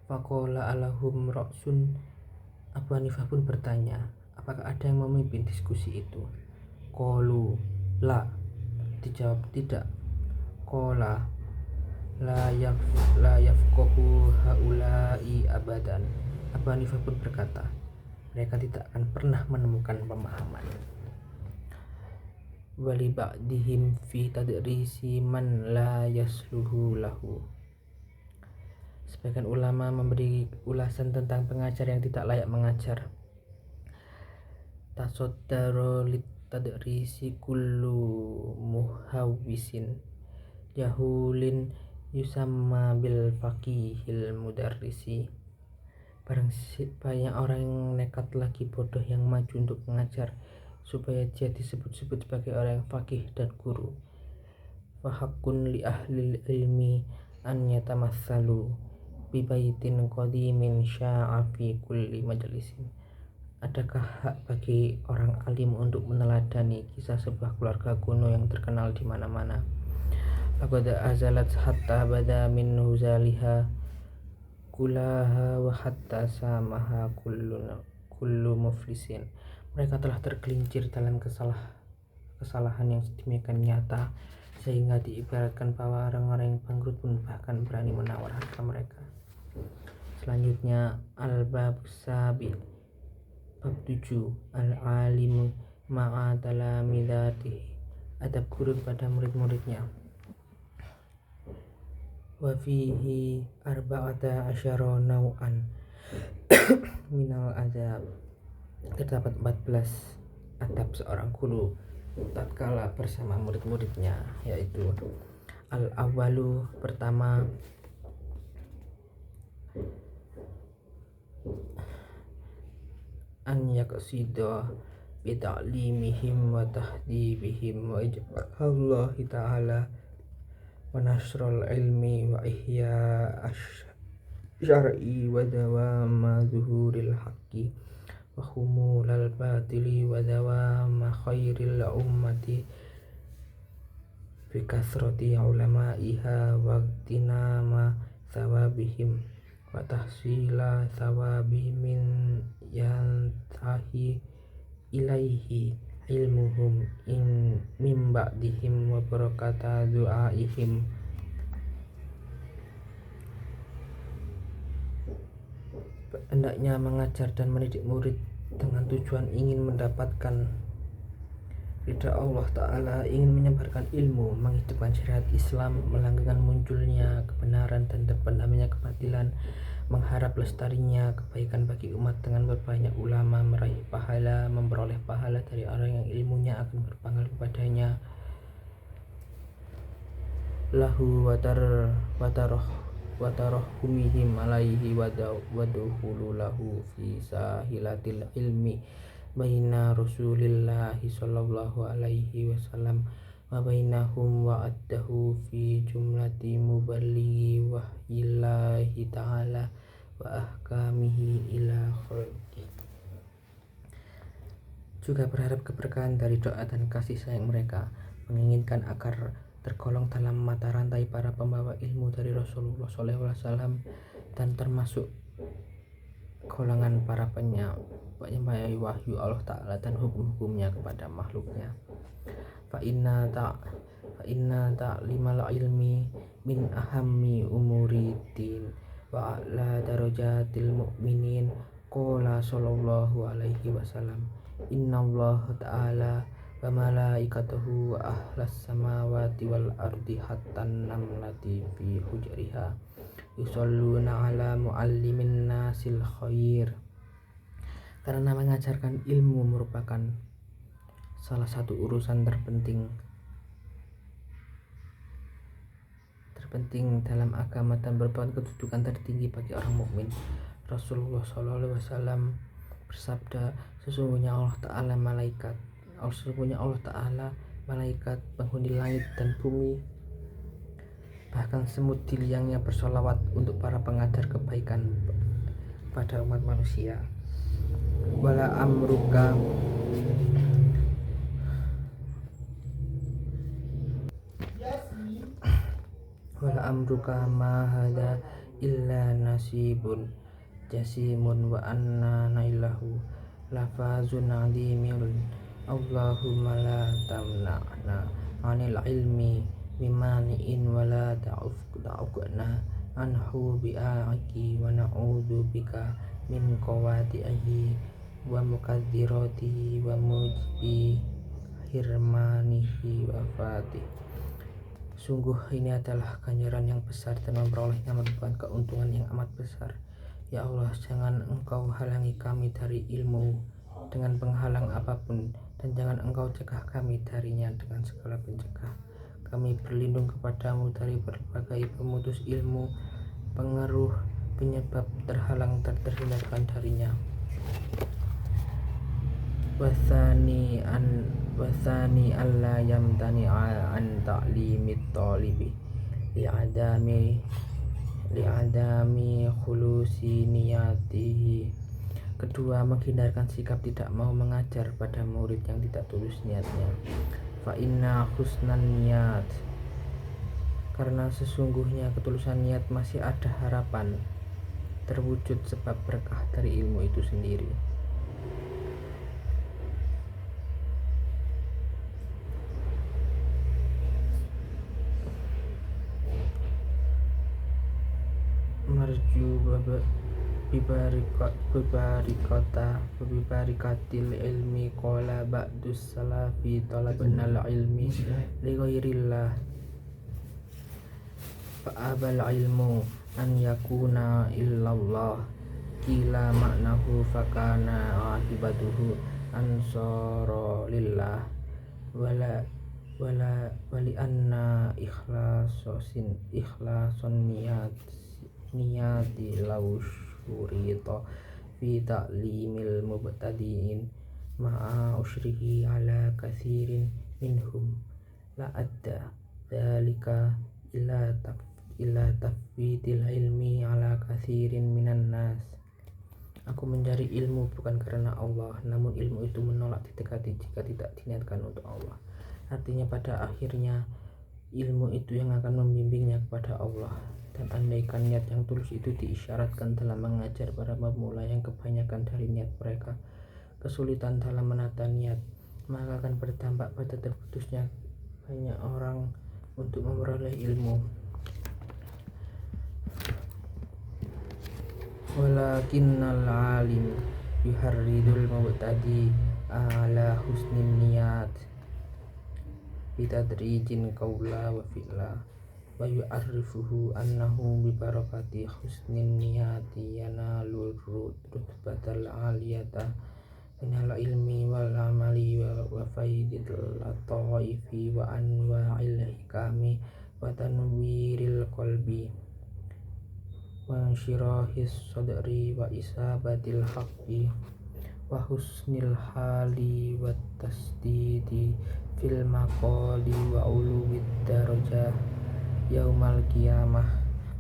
Speaker 1: Faqala alahum ra'sun. Abu Hanifah pun bertanya, apakah ada yang memimpin diskusi itu? Qalu la. Dijawab tidak. Qala la yafqahu haula'i abadan. Abu Hanifah pun berkata, mereka tidak akan pernah menemukan pemahaman. Wali ba'dihim fi tadrisi man la yasluhu lahu. Sebagian ulama memberi ulasan tentang pengajar yang tidak layak mengajar. Tasoddaro lit tadrisi kullu muhawwisin jahulin yusamma bil faqihil mudarrisi. Barang banyak orang yang nekat lagi bodoh yang maju untuk mengajar supaya dia disebut-sebut sebagai orang yang faqih dan guru. Fahaqqun li ahlil ilmi an yatamatsalu bi baitin qadimin sya'a fi kulli majlisin. Adakah hak bagi orang alim untuk meneladani kisah sebuah keluarga kuno yang terkenal di mana-mana? Laqad azalat hatta bada min huzaliha kulaha wa hatta samaha kullu muflisin. Mereka telah tergelincir dalam kesalahan yang sedemikian nyata sehingga diibaratkan bahwa orang-orang yang bangkrut pun bahkan berani menawar harga mereka. Selanjutnya al-bab sabi, bab 7, al-alimu ma'a talamidatihi, adab guru pada murid-muridnya. Wa fihi arba'ata asyara naw'an minal adab. Terdapat 14 adab seorang guru tatkala bersama murid-muridnya, yaitu al-awwalu, pertama, an yaqsida bi ta'limihim wa tahdibihim wa ij'alallahi ta'ala wa nasral ilmi wa ihya asy'ari wa dawama zuhuril haqqi wa humulal batili wa dawama khairil ummati bi kasrati ulama'iha wa tinama thawabihim wa tahsila thawabi min yantahi ilaihi ilmuhum in min ba'dihim wa barakata du'aihim. Hendaknya mengajar dan mendidik murid dengan tujuan ingin mendapatkan Ridha Allah Ta'ala ingin menyebarkan ilmu, menghidupkan syariat Islam, melanggengkan munculnya kebenaran dan terpendamnya kebatilan, mengharap lestarinya kebaikan bagi umat dengan berbanyak ulama, meraih pahala, memperoleh pahala dari orang yang ilmunya akan berpanggal kepadanya, lahu watarahumihim alaihi waduhulu lahu fi sahilatil ilmi baina rasulillahi sallallahu alaihi wasallam wa bainahum wa addahu fi jumlati muballighi wahyillahi ta'ala wa ahkamihi ila khalqi. Juga berharap keberkahan dari doa dan kasih sayang mereka, menginginkan agar tergolong dalam mata rantai para pembawa ilmu dari Rasulullah SAW dan termasuk golongan para penyampai wahyu Allah Ta'ala dan hukum-hukumnya kepada makhluknya. Fa inna ta'limal ilmi min ahammi umuri din wa a'la darajatil mu'minin. Qala sallallahu alaihi wasallam, inna Allah Ta'ala wa malaikatahu wa ahlas samawati wal ardi hatta namlati fi hujriha yusalluna ala muallimin nasil khair. Karena mengajarkan ilmu merupakan salah satu urusan terpenting dalam agama dan merupakan kedudukan tertinggi bagi orang mukmin. Rasulullah SAW bersabda, sesungguhnya Allah Ta'ala malaikat penghuni langit dan bumi, bahkan semut di liangnya bersolawat untuk para pengajar kebaikan pada umat manusia. Wala amruka ma hada illa nasibun jasimun wa anna nailahu lafazun alimil. Allahumma la tamna'na anil ilmi bimani'in wa la ta'uqna anhu bi'a'aki wa na'udhu bika min qawati'ahi wa mukadziratihi wa mujibi hirmanihi wa fatih. Sungguh ini adalah ganjaran yang besar dan memperolehnya merupakan keuntungan yang amat besar. Ya Allah, jangan Engkau halangi kami dari ilmu dengan penghalang apapun, dan jangan Engkau cegah kami darinya dengan segala pencegah. Kami berlindung kepadamu dari berbagai pemutus ilmu, pengaruh, penyebab terhalang dan terhindarkan darinya. Wasani alla yamtani an ta'limit talibi li'adami khulusi niyatihi. Kedua, menghindarkan sikap tidak mau mengajar pada murid yang tidak tulus niatnya. Fa inna husnan niyat, karena sesungguhnya ketulusan niat masih ada harapan terwujud sebab berkah dari ilmu itu sendiri. Marju bibarikatil ilmi qala ba'dus salafi talabnal ilmi li ghairillah fa'abal ilmu an yakuna illallah kila maknahu fakana akibatuhu ansara lillah wali anna ikhlason niyati law syurita fi ta'limil mubtadi'in ma'a usyrihi ala kathirin minhum la adda dhalika ila tafwidil ilmi ala kathirin minan nas. Aku mencari ilmu bukan karena Allah, namun ilmu itu menolak didekati jika tidak diniatkan untuk Allah. Artinya pada akhirnya ilmu itu yang akan membimbingnya kepada Allah. Dan andaikan niat yang tulus itu diisyaratkan dalam mengajar para pemula yang kebanyakan dari niat mereka kesulitan dalam menata niat, maka akan berdampak pada terputusnya banyak orang untuk memperoleh ilmu. Walakinnal alim yuharridul mubtadi ala husnin niyat bitadrijin qawla wa fi'la wa yu'arrifuhu annahu bi barakati husnin niyati yanalu rutbatal aliyata minal ilmi wal amali wa faidil lataifi wa anwa'il hikami wa tanwiril qalbi wa insyirahis sadri wa isabatil haqqi wa husnil hali wa tasdidi fil maqali wa uluwid darajah yaumal qiyamah.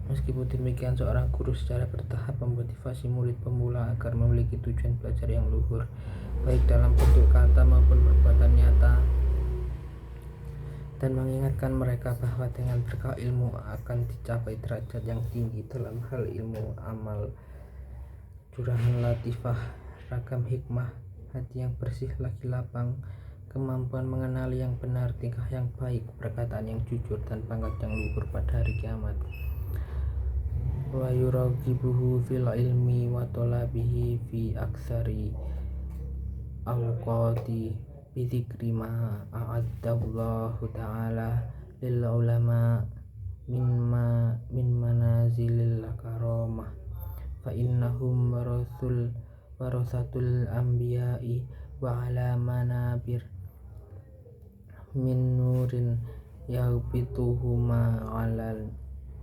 Speaker 1: Meskipun demikian, seorang guru secara bertahap memotivasi murid pemula agar memiliki tujuan belajar yang luhur, baik dalam bentuk kata maupun perbuatan nyata, dan mengingatkan mereka bahwa dengan berkah ilmu akan dicapai derajat yang tinggi dalam hal ilmu, amal, curahan latifah, ragam hikmah, hati yang bersih lagi lapang, kemampuan mengenali yang benar, tingkah yang baik, perkataan yang jujur, dan pangkat yang luhur pada hari kiamat. Wa yuragibuhu fil ilmi wa talabihi fi aksari awqati bidzikri ma a'addallahu ta'ala lil ulama min manazilil karamah fa innahum warasatul anbiya'i wa ala manabir min nurin yaghbituhuma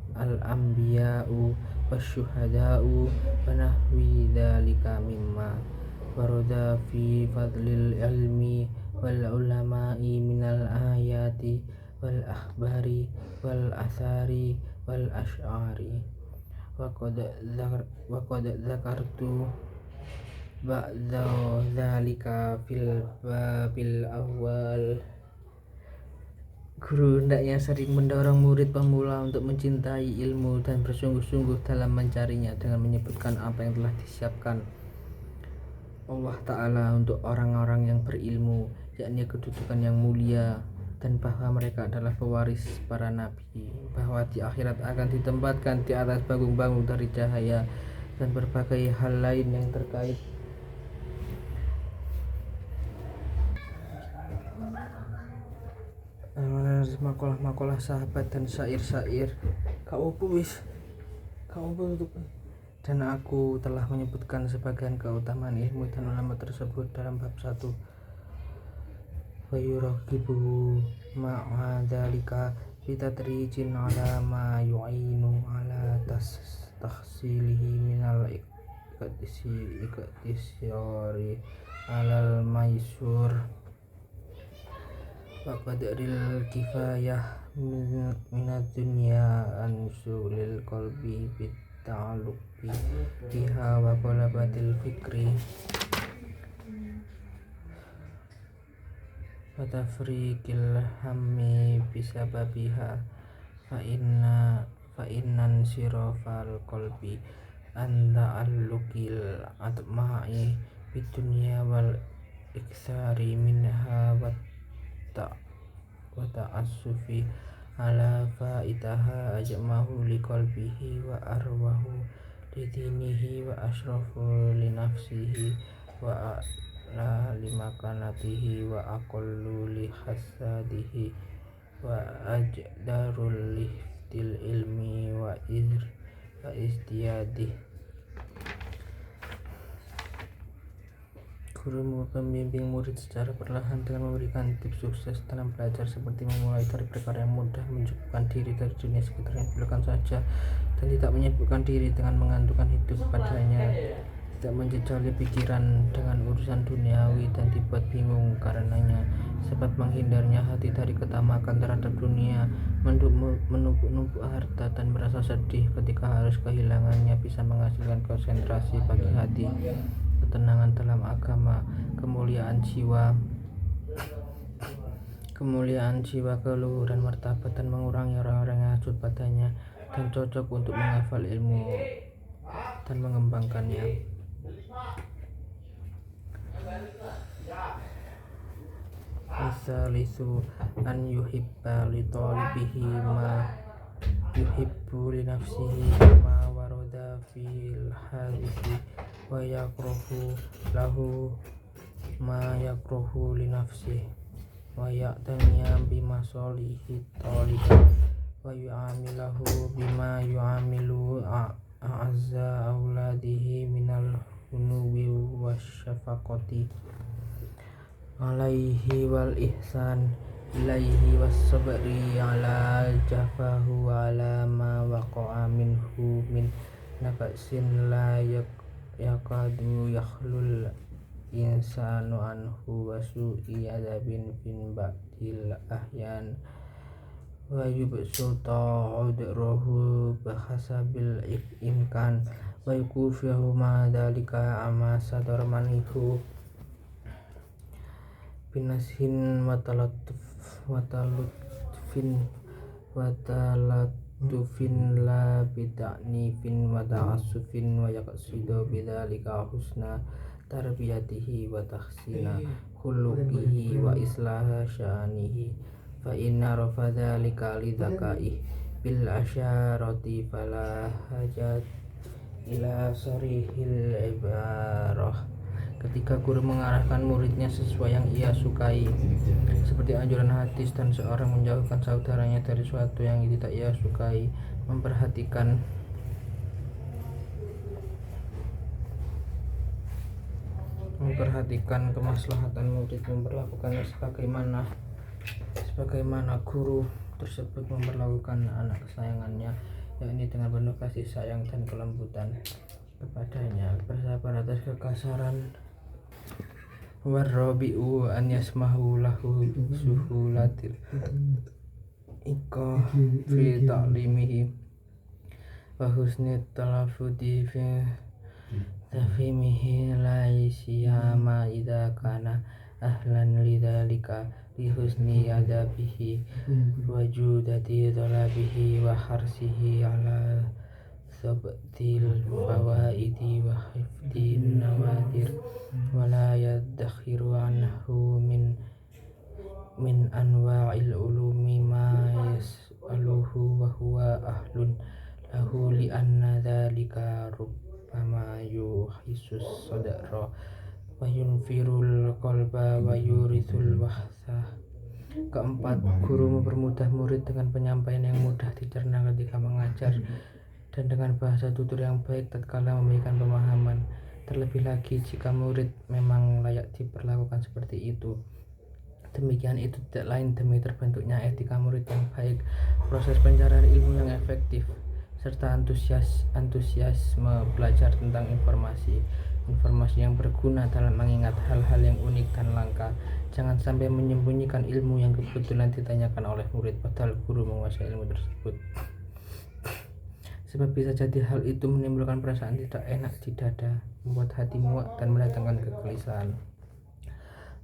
Speaker 1: al-anbiya'u wasyuhada'u wa nahwi dzalika mimma warada fi fadlil ilmi wal ulama'i minal ayati wal akhbari wal asari wal asy'ari wa qad zakartu ba'da dzalika fil babil awal. Guru hendaknya sering mendorong murid pemula untuk mencintai ilmu dan bersungguh-sungguh dalam mencarinya dengan menyebutkan apa yang telah disiapkan Allah Ta'ala untuk orang-orang yang berilmu, yakni kedudukan yang mulia, dan bahwa mereka adalah pewaris para nabi, bahwa di akhirat akan ditempatkan di atas panggung-panggung dari cahaya, dan berbagai hal lain yang terkait makalah-makalah sahabat dan syair-syair. Dan aku telah menyebutkan sebagian keutamaan ilmu dan ulama tersebut dalam bab 1. Wa yuraqibu ma'adzalika bitadrijin ala ma yu'inu ala tahsilihi minal iqtisyari alal maisur wa qadril kifayah minad dunya an sulil qalbi bit ta'alluqi biha wa qalabatil fikri wa tafriqil hammi bisababiha fa innan sirafal qalbi an ta'alluqil atma'i bid dunya wal iksari minha wa ta'assufi ala fa'itaha ajmahu li qalbihi wa arwahu li dinihi wa ashrafu li nafsihi wa a'la li makanatihi wa aqallu li hasadihi wa ajdarul lihtil ilmi wa izdiyadih. Guru membimbing murid secara perlahan dengan memberikan tips sukses dalam belajar, seperti memulai dari perkara yang mudah, menjauhkan diri dari dunia sekitar yang belakang saja, dan tidak menyibukkan diri dengan menggantungkan hidup padanya, tidak menjejali pikiran dengan urusan duniawi dan dibuat bingung karenanya, sebab menghindarnya hati dari ketamakan terhadap dunia, menumpuk harta dan merasa sedih ketika harus kehilangannya, bisa menghasilkan konsentrasi bagi hati, ketenangan dalam agama, kemuliaan jiwa, keluhuran martabat, dan mengurangi orang-orang yang hasud padanya, dan cocok untuk menghafal ilmu dan mengembangkannya. Misalisu an yuhibba li talibihi ma yuhibbu li nafsihi ma warada fil hadisi wa yakrahu lahu ma yakrahu li nafsihi wa ya'taniya bimasolihi taliha wa yu'amilahu bima yu'amilu a'azza auladihi minal hunuwi wasyafaqati alaihi wal ihsan ilaihi was-sabri ala jafahu wa ala ma waqa'a minhu min nafsin la yakadu yakhlul insanu anhu wa su'i adabin fin ba'dil ahyan wa yubsuta udrahu bahasabil imkan wa yukufihu ma dalika amma sadar manihu binashin watalatufin la bida'nifin wa ta'asufin wa yaqsidu bidzalika husna tarbiyatihi wa tahsina khuluqihi wa islaha sya'anihi fa inna rafa dzalika lidzakai bil asyarati fala hajat ila sarihil ibarah. Ketika guru mengarahkan muridnya sesuai yang ia sukai, seperti anjuran hadis, dan seorang menjauhkan saudaranya dari sesuatu yang tidak ia sukai, memperhatikan kemaslahatan murid, memperlakukannya sebagaimana guru tersebut memperlakukan anak kesayangannya, yakni dengan penuh kasih sayang dan kelembutan kepadanya, bersabar atas kekasaran. Warrabi'u an yasmahu lahu suhulatil iqah fi ta'limihi wa husni talafudi fi tafhimihi la siyama idza kana ahlan lidzalika li husni adabihi wa judati talabihi wa harsihi ala sabtil fawaidi wa hifdin nawadir wa la yadakhiru anhu min anwa'il ulumi ma yas'aluhu wa huwa ahlun lahu li anna dhalika rubbama yuhisus sadra wa yunfirul qalba wa yurithul wahsah. Keempat, guru mempermudah murid dengan penyampaian yang mudah dicerna ketika mengajar dan dengan bahasa tutur yang baik tatkala memberikan pemahaman. Terlebih lagi jika murid memang layak diperlakukan seperti itu. Demikian itu tidak lain demi terbentuknya etika murid yang baik, proses pencarian ilmu yang efektif, serta antusiasme belajar tentang informasi yang berguna dalam mengingat hal-hal yang unik dan langka. Jangan sampai menyembunyikan ilmu yang kebetulan ditanyakan oleh murid padahal guru menguasai ilmu tersebut, sebab bisa jadi hal itu menimbulkan perasaan tidak enak di dada, membuat hati muak dan mendatangkan kegelisahan.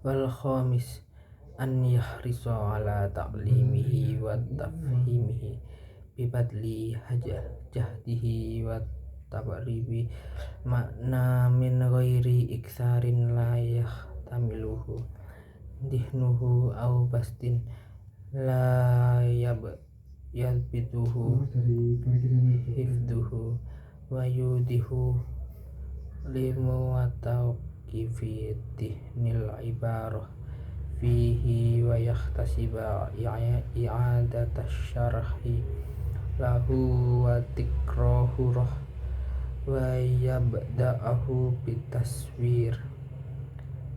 Speaker 1: Wal khamis an yahrisa ala ta'limihi wa tafhimihi bibadli jahdihi wa tabaribi makna min ghairi iksarin la yahtamiluhu dihnuhu au bastin la yalbituhu hifduhu wa yudihu limu atau kifi tihnil ibarah fihi wa yahtasiba i'adatas syarhi lahu wa tikrahu wa yabda'ahu bitaswir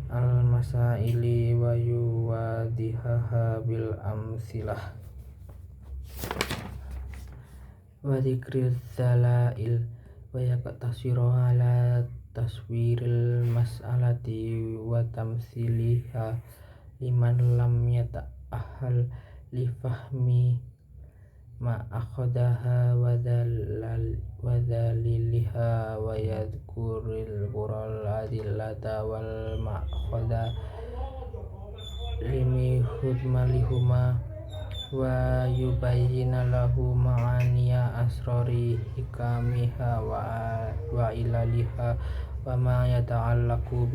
Speaker 1: al-masaili wa yuwadihaha bil amsilah wa dzikril dzalail wa yaqtasiru ala taswiril mas'alati wa tamsiliha liman lam yata'ahal li fahmi ma akhadaha wa dhaliliha wa yadhkuril qural adillata wal ma'khada limi hudmalihuma wa yubayyina lahu ma'aniya asrari hikamiha wa ilaliha wa ma yata'allaqu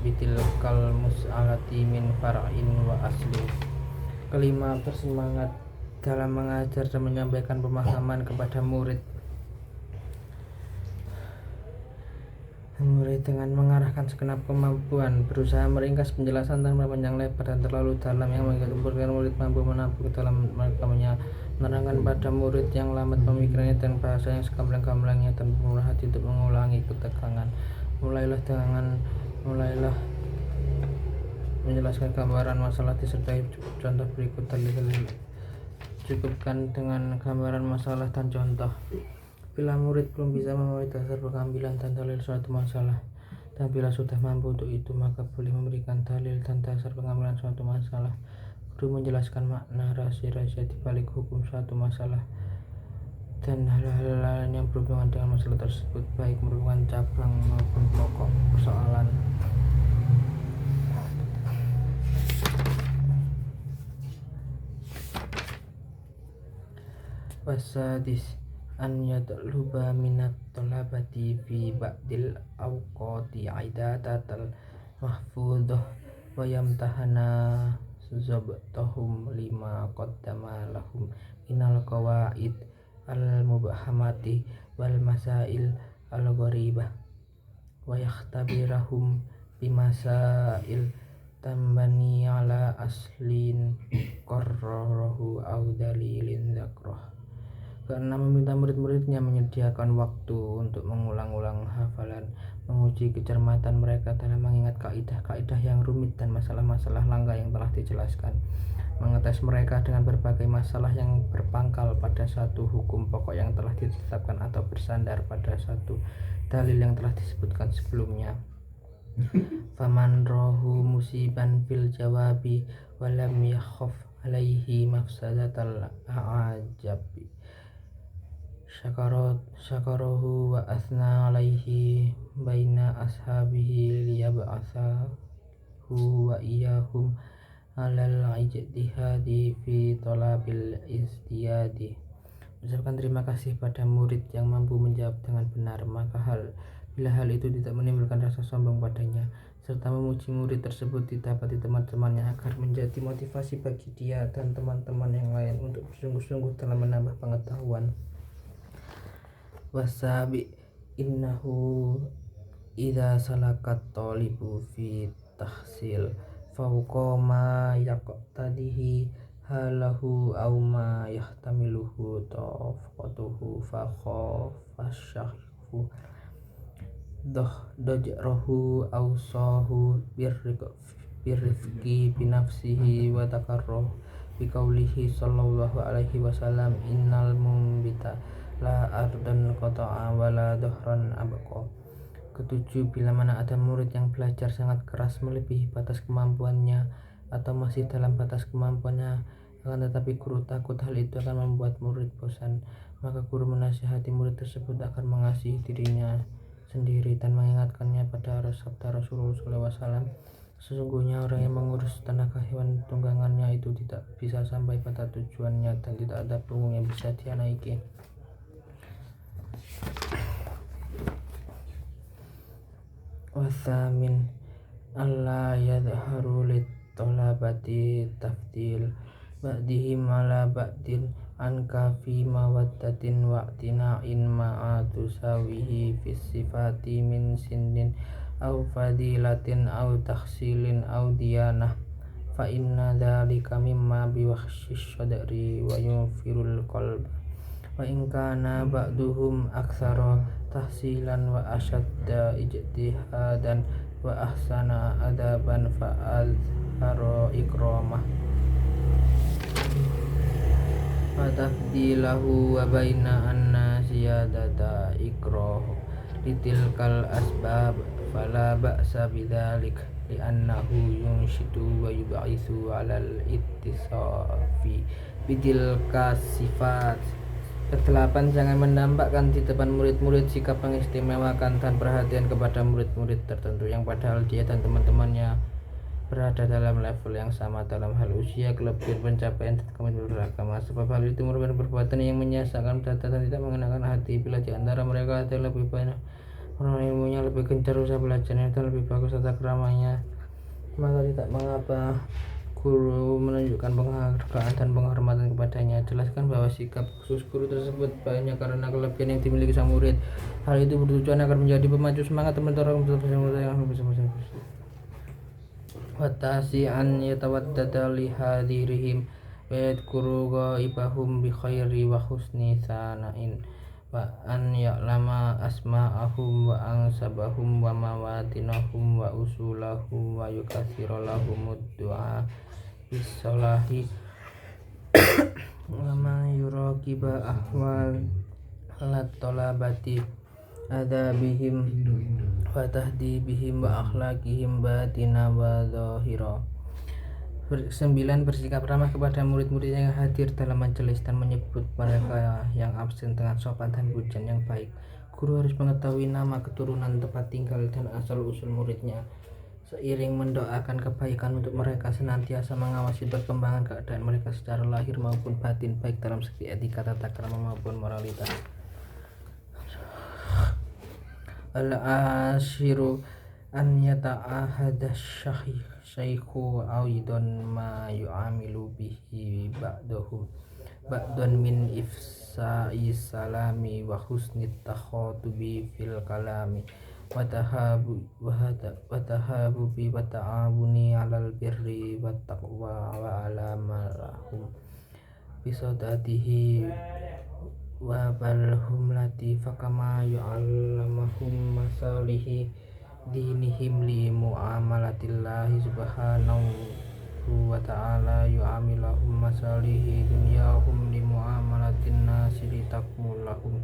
Speaker 1: bitilkal mus'alati min far'in wa asli. Kelima, bersemangat dalam mengajar dan menyampaikan pemahaman kepada murid. Murid dengan mengarahkan segenap kemampuan berusaha meringkas penjelasan tanpa panjang lebar dan terlalu dalam yang menggabungkan murid mampu menampung dalam mereka menerangkan pada murid yang lambat pemikirannya dan bahasa yang segamblang-gamblangnya dan murah hati untuk mengulangi ketegangan. Mulailah menjelaskan gambaran masalah disertai contoh berikut. Dalil cukupkan dengan gambaran masalah dan contoh. Bila murid belum bisa memahami dasar pengambilan dan dalil suatu masalah, dan bila sudah mampu untuk itu, maka boleh memberikan dalil dan dasar pengambilan suatu masalah. Guru menjelaskan makna rahasia-rahasia di balik hukum suatu masalah dan hal-hal lain yang berhubungan dengan masalah tersebut, baik merupakan cabang maupun pokok persoalan. Wasadis an yatluba minat tolabati fi ba'dil awqati aidatatal mahfudah wa yamtahana zabtahum lima qaddama lahum minal qawaid al mubhamati wal masail al gharibah wa yakhtabirahum bimasail tambani ala aslin qarrarahu aw dalilin zakrah. Keenam, meminta murid-muridnya menyediakan waktu untuk mengulang-ulang hafalan, menguji kecermatan mereka dalam mengingat kaidah-kaidah yang rumit dan masalah-masalah langka yang telah dijelaskan, mengetes mereka dengan berbagai masalah yang berpangkal pada satu hukum pokok yang telah ditetapkan atau bersandar pada satu dalil yang telah disebutkan sebelumnya. Faman rohu musiban fil jawabi walam yakhaf alaihi mafsadatal a'ajabi syakarahu wa asna alaihi baina ashabihi liyab'athahu wa iyahum alal ijtihadi fi talabil istiyadi. Ucapkan terima kasih pada murid yang mampu menjawab dengan benar, bila hal itu tidak menimbulkan rasa sombong padanya, serta memuji murid tersebut didapati teman-temannya agar menjadi motivasi bagi dia dan teman-teman yang lain untuk bersungguh-sungguh dalam menambah pengetahuan. Wasabi innahu idza salakat talibu fi tahsil fawqa ma yaqtadihi halahu aw ma yahtamiluhu tafaqatuhu fa khafashahu dajrahu awsahu birrifqi binafsihi wa takarruh biqaulihi sallallahu alaihi wasallam innal mumbita la ardan qata'a wala dhahran abqa. Ketujuh, bila mana ada murid yang belajar sangat keras melebihi batas kemampuannya atau masih dalam batas kemampuannya, akan tetapi guru takut hal itu akan membuat murid bosan, maka guru menasihati murid tersebut akan mengasihi dirinya sendiri dan mengingatkannya pada sabda Rasulullah SAW. Sesungguhnya orang yang mengurus tenaga hewan tunggangannya itu tidak bisa sampai pada tujuannya dan tidak ada punggung yang bisa dia naiki. Wathamin alla yadharu litolabati tafdil ba'dihim ala ba'din an kafi mawaddatin wa'tina'in ma'atusawihi fisifati min sinin au fadilatin au takhsilin au diyanah fa inna dhalika mimma biwakhshis sadri wa yunfirul qalb wa in kana ba'duhum aktsara tahsilan wa ashadda ijtihadan wa ahsana adaban fa azhara ikramah wa tafdilahu wa baina anna ziyadata ikrah litilkal asbab fala ba'sa bidzalik li'annahu yunshidu wa yub'itsu 'alal ittisafi bitilka sifat. Kedelapan, jangan menampakkan di depan murid-murid sikap mengistimewakan dan perhatian kepada murid-murid tertentu yang padahal dia dan teman-temannya berada dalam level yang sama dalam hal usia, kelebihan, pencapaian, dan komitmen beragama. Sebab hal itu merupakan perbuatan yang menyiasakan data dan tidak mengenakan hati. Bila di antara mereka ada lebih banyak orang ilmunya, lebih gencar usaha belajarnya, dan lebih bagus tata keramanya, maka tidak mengapa guru menunjukkan penghargaan dan penghormatan kepadanya. Jelaskan bahwa sikap khusus guru tersebut banyak karena kelebihan yang dimiliki sang murid. Hal itu bertujuan agar menjadi pemacu semangat dan mendorong murid yang bersama-sama. Watasi an yatawaddada li hadirihim wa yadhkuru ghaibahum bi khairi wa husni sana'in wa an ya'lama asma'ahum wa ansabahum wa mawatinahum wa usulahum wa yukathira lahumud du'a bisalahi wa ma yuraqiba ahwal alat talabati adabihim wa tahdibihim wa akhlaqihim batina wa zahira. 9. Bersikap ramah kepada murid-murid yang hadir dalam majelis dan menyebut mereka yang absen dengan sopan dan pujian yang baik. Guru harus mengetahui nama, keturunan, tempat tinggal, dan asal-usul muridnya. Seiring mendoakan kebaikan untuk mereka, senantiasa mengawasi perkembangan keadaan mereka secara lahir maupun batin, baik dalam segi etika, tata krama maupun moralitas. Al-ashiru an yata'ahada syaikhu awidon ma yu'amilu bihi ba'dun min ifsa'i salami wa husni takhotubi fil kalami wa tahabubi wa ta'abuni alal birri wa taqwa wa ala marahum bisodatihi wa balhum latifa kama yu'allamahum masalihi dinihim li mu'amalatillahi subhanahu wa ta'ala yu'amilahum masalihi dunyahum li mu'amalatin nasiri takmulahum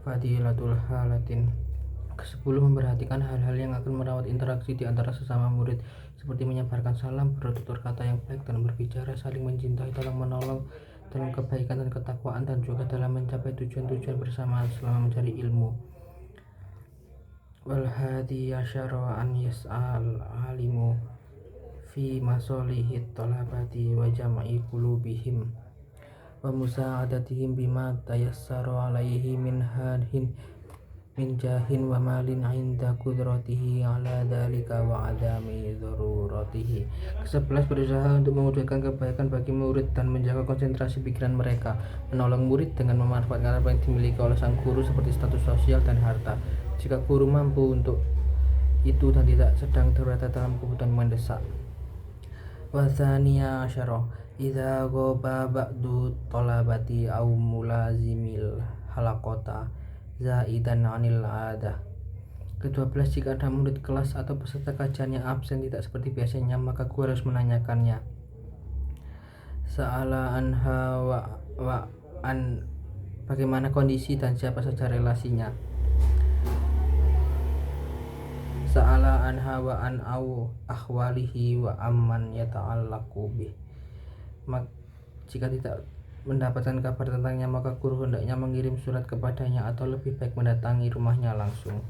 Speaker 1: fadilatul halatin. Ke-10. Memperhatikan hal-hal yang akan merawat interaksi di antara sesama murid, seperti menyebarkan salam, bertutur kata yang baik dan berbicara, saling mencintai, tolong menolong dalam kebaikan dan ketakwaan, dan juga dalam mencapai tujuan-tujuan bersama selama mencari ilmu. Wal hadi asyara an yas'al alimu fi masalihi talabati wa jam'i qulubihim wa musa'adatihim bima tayassaru alaihi min hadhin min jahin wa malin inda kudratihi ala dhalika wa adami daruratihi. Ke-11. Berusaha untuk mewujudkan kebaikan bagi murid dan menjaga konsentrasi pikiran mereka, menolong murid dengan memanfaatkan apa yang dimiliki oleh sang guru seperti status sosial dan harta, jika guru mampu untuk itu dan tidak sedang berada dalam kebutuhan mendesak. Wa thaniya asyara idza ghaba ba'du talabati aw mulazimil halaqata zaidan 'anil 'adah. Ke-12. Jika ada murid kelas atau peserta kajian yang absen tidak seperti biasanya, maka guru harus menanyakannya. Sa'ala anha wa an, bagaimana kondisi dan siapa saja relasinya. Sa'ala anha wa an au ahwalihi wa amman yata'allaqu bih. Jika tidak mendapatkan kabar tentangnya, maka guru hendaknya mengirim surat kepadanya atau lebih baik mendatangi rumahnya langsung.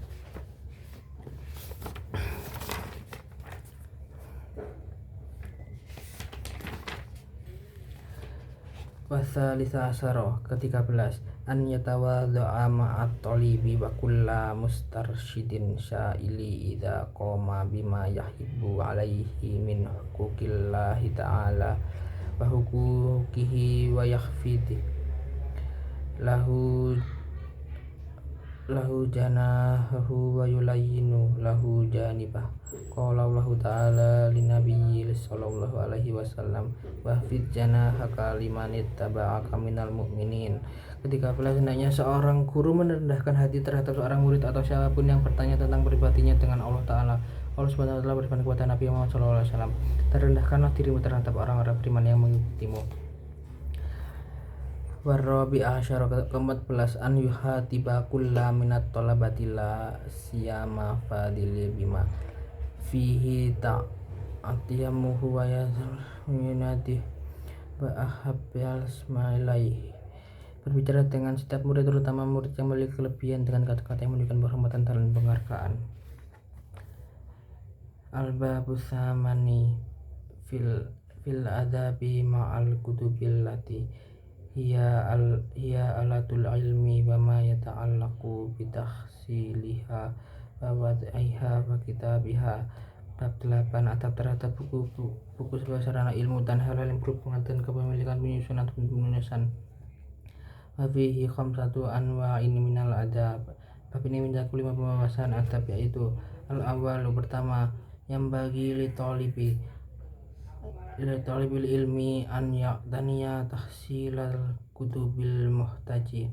Speaker 1: Wasalisa asyara. Ke-13. An yatawadha'a ma'at talibi wa kulla mustarsyidin sya'ili idza qama bima yahibbu alaihi min huquqillahi ta'ala wa huquqihi wa yakhfidi lahu janahahu wa yulayyinu lahu janibah. Qala Allah ta'ala linabiyyi sallallahu alaihi wasallam wa fid janahaka limanit taba'aka minal mu'minin. Ke-13. Hendaknya seorang guru merendahkan hati terhadap seorang murid atau siapapun yang bertanya tentang pribadinya dengan Allah Ta'ala. Allah Subhanahu wa Ta'ala berfirman kepada Nabi Muhammad SAW, terendahkanlah dirimu terhadap orang-orang beriman yang mengikutimu. Warabi asyara. Ke-14. An yuhatiba kulla minat talabati la siyama fadili bima fihi ta'atiyamuhu wa yunadih wa ahabbil ismailaihi. Berbicara dengan setiap murid, terutama murid yang memiliki kelebihan, dengan kata-kata yang menunjukkan penghormatan dan penghargaan. Al-babu tsamani fil adabi ma'al kutubil lati hiya alatul ilmi wa ma yata'allaqu bi tahsiliha wa wad'iha wa kitabiha. Bab 8. Adab terhadap buku sebagai sarana ilmu dan hal-hal yang berhubungan dengan kepemilikan, penyusunan, dan penulisan. Wafihi khamsatu anwa ini minal adab. Bab ini mencakup 5 pembahasan adab, yaitu al-awwalu, pertama, yang bagi li talibil ilmi an ya'taniya tahsilal kutubil muhtaji.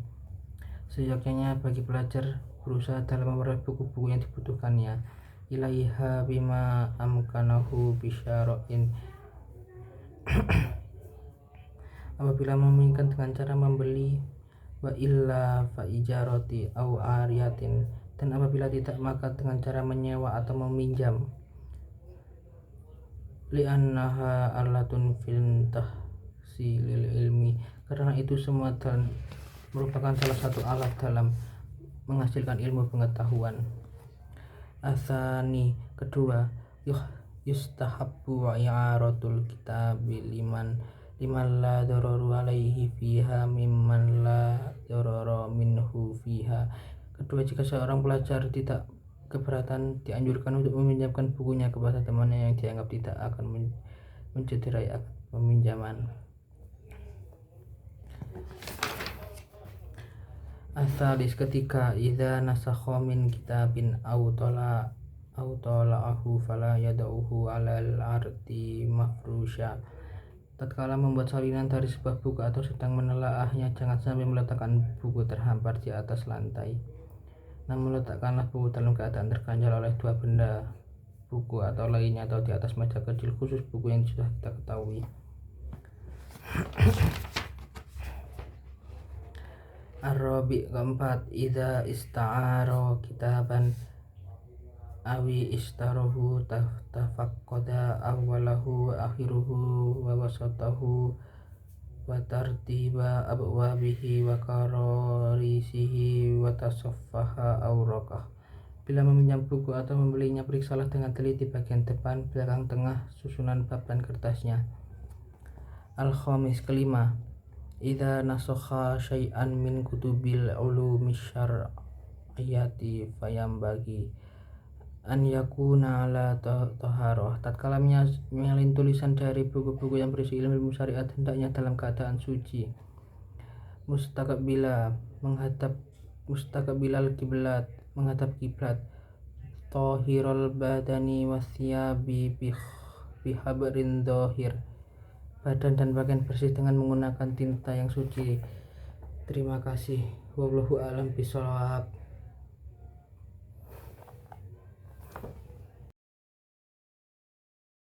Speaker 1: Seyogyanya bagi pelajar berusaha dalam memperoleh buku-buku yang dibutuhkannya, ilaiha bima amkanahu bisyara'in, apabila memungkinkan dengan cara membeli, wa illa fa ijarati au ariyatin, dan apabila tidak maka dengan cara menyewa atau meminjam, li'annaha alatun fil tahsilil ilmi, karena itu semua dan merupakan salah satu alat dalam menghasilkan ilmu pengetahuan. Asani, kedua, yustahabbu i'aratul kitabi liman la dararu alaihi fiha mimman la darara minhu fiha. Kedua, jika seorang pelajar tidak keberatan, dianjurkan untuk meminjamkan bukunya kepada temannya yang dianggap tidak akan mencederai peminjaman. Asalis, ketiga, idza nasakha min kitabin aw tala'ahu fala yad'uhu 'alal ardi mafrusha. Tatkala membuat salinan dari sebuah buku atau sedang menelaahnya, jangan sampai meletakkan buku terhampar di atas lantai. Namun letakkanlah buku dalam keadaan terganjal oleh dua benda, buku atau lainnya, atau di atas meja kecil khusus buku yang sudah kita ketahui. Ar-rabi', keempat, idza ista'ara kitaban awi istarahu tafaqqada awwalahu akhiruhu wa wasatahu wa tartiba abwabihi wa qararisihi wa tasaffaha awraqah. Bila meminjam buku atau membelinya, periksalah dengan teliti bagian depan, belakang, tengah, susunan bab dan kertasnya. Al-khamis, kelima, idza nasakha syai'an min kutubil ulumi syar'iyyati fayambagi an yakuna ala taharah. Tatkala menyalin tulisan dari buku-buku yang berisi ilmu syariat, hendaknya dalam keadaan suci. Mustaqbilal kiblat, menghadap kiblat. Tahirul badani wasyabi bihabrin dhahir, badan dan bagian bersih dengan menggunakan tinta yang suci. Terima kasih. Wallahu a'lam bishawab.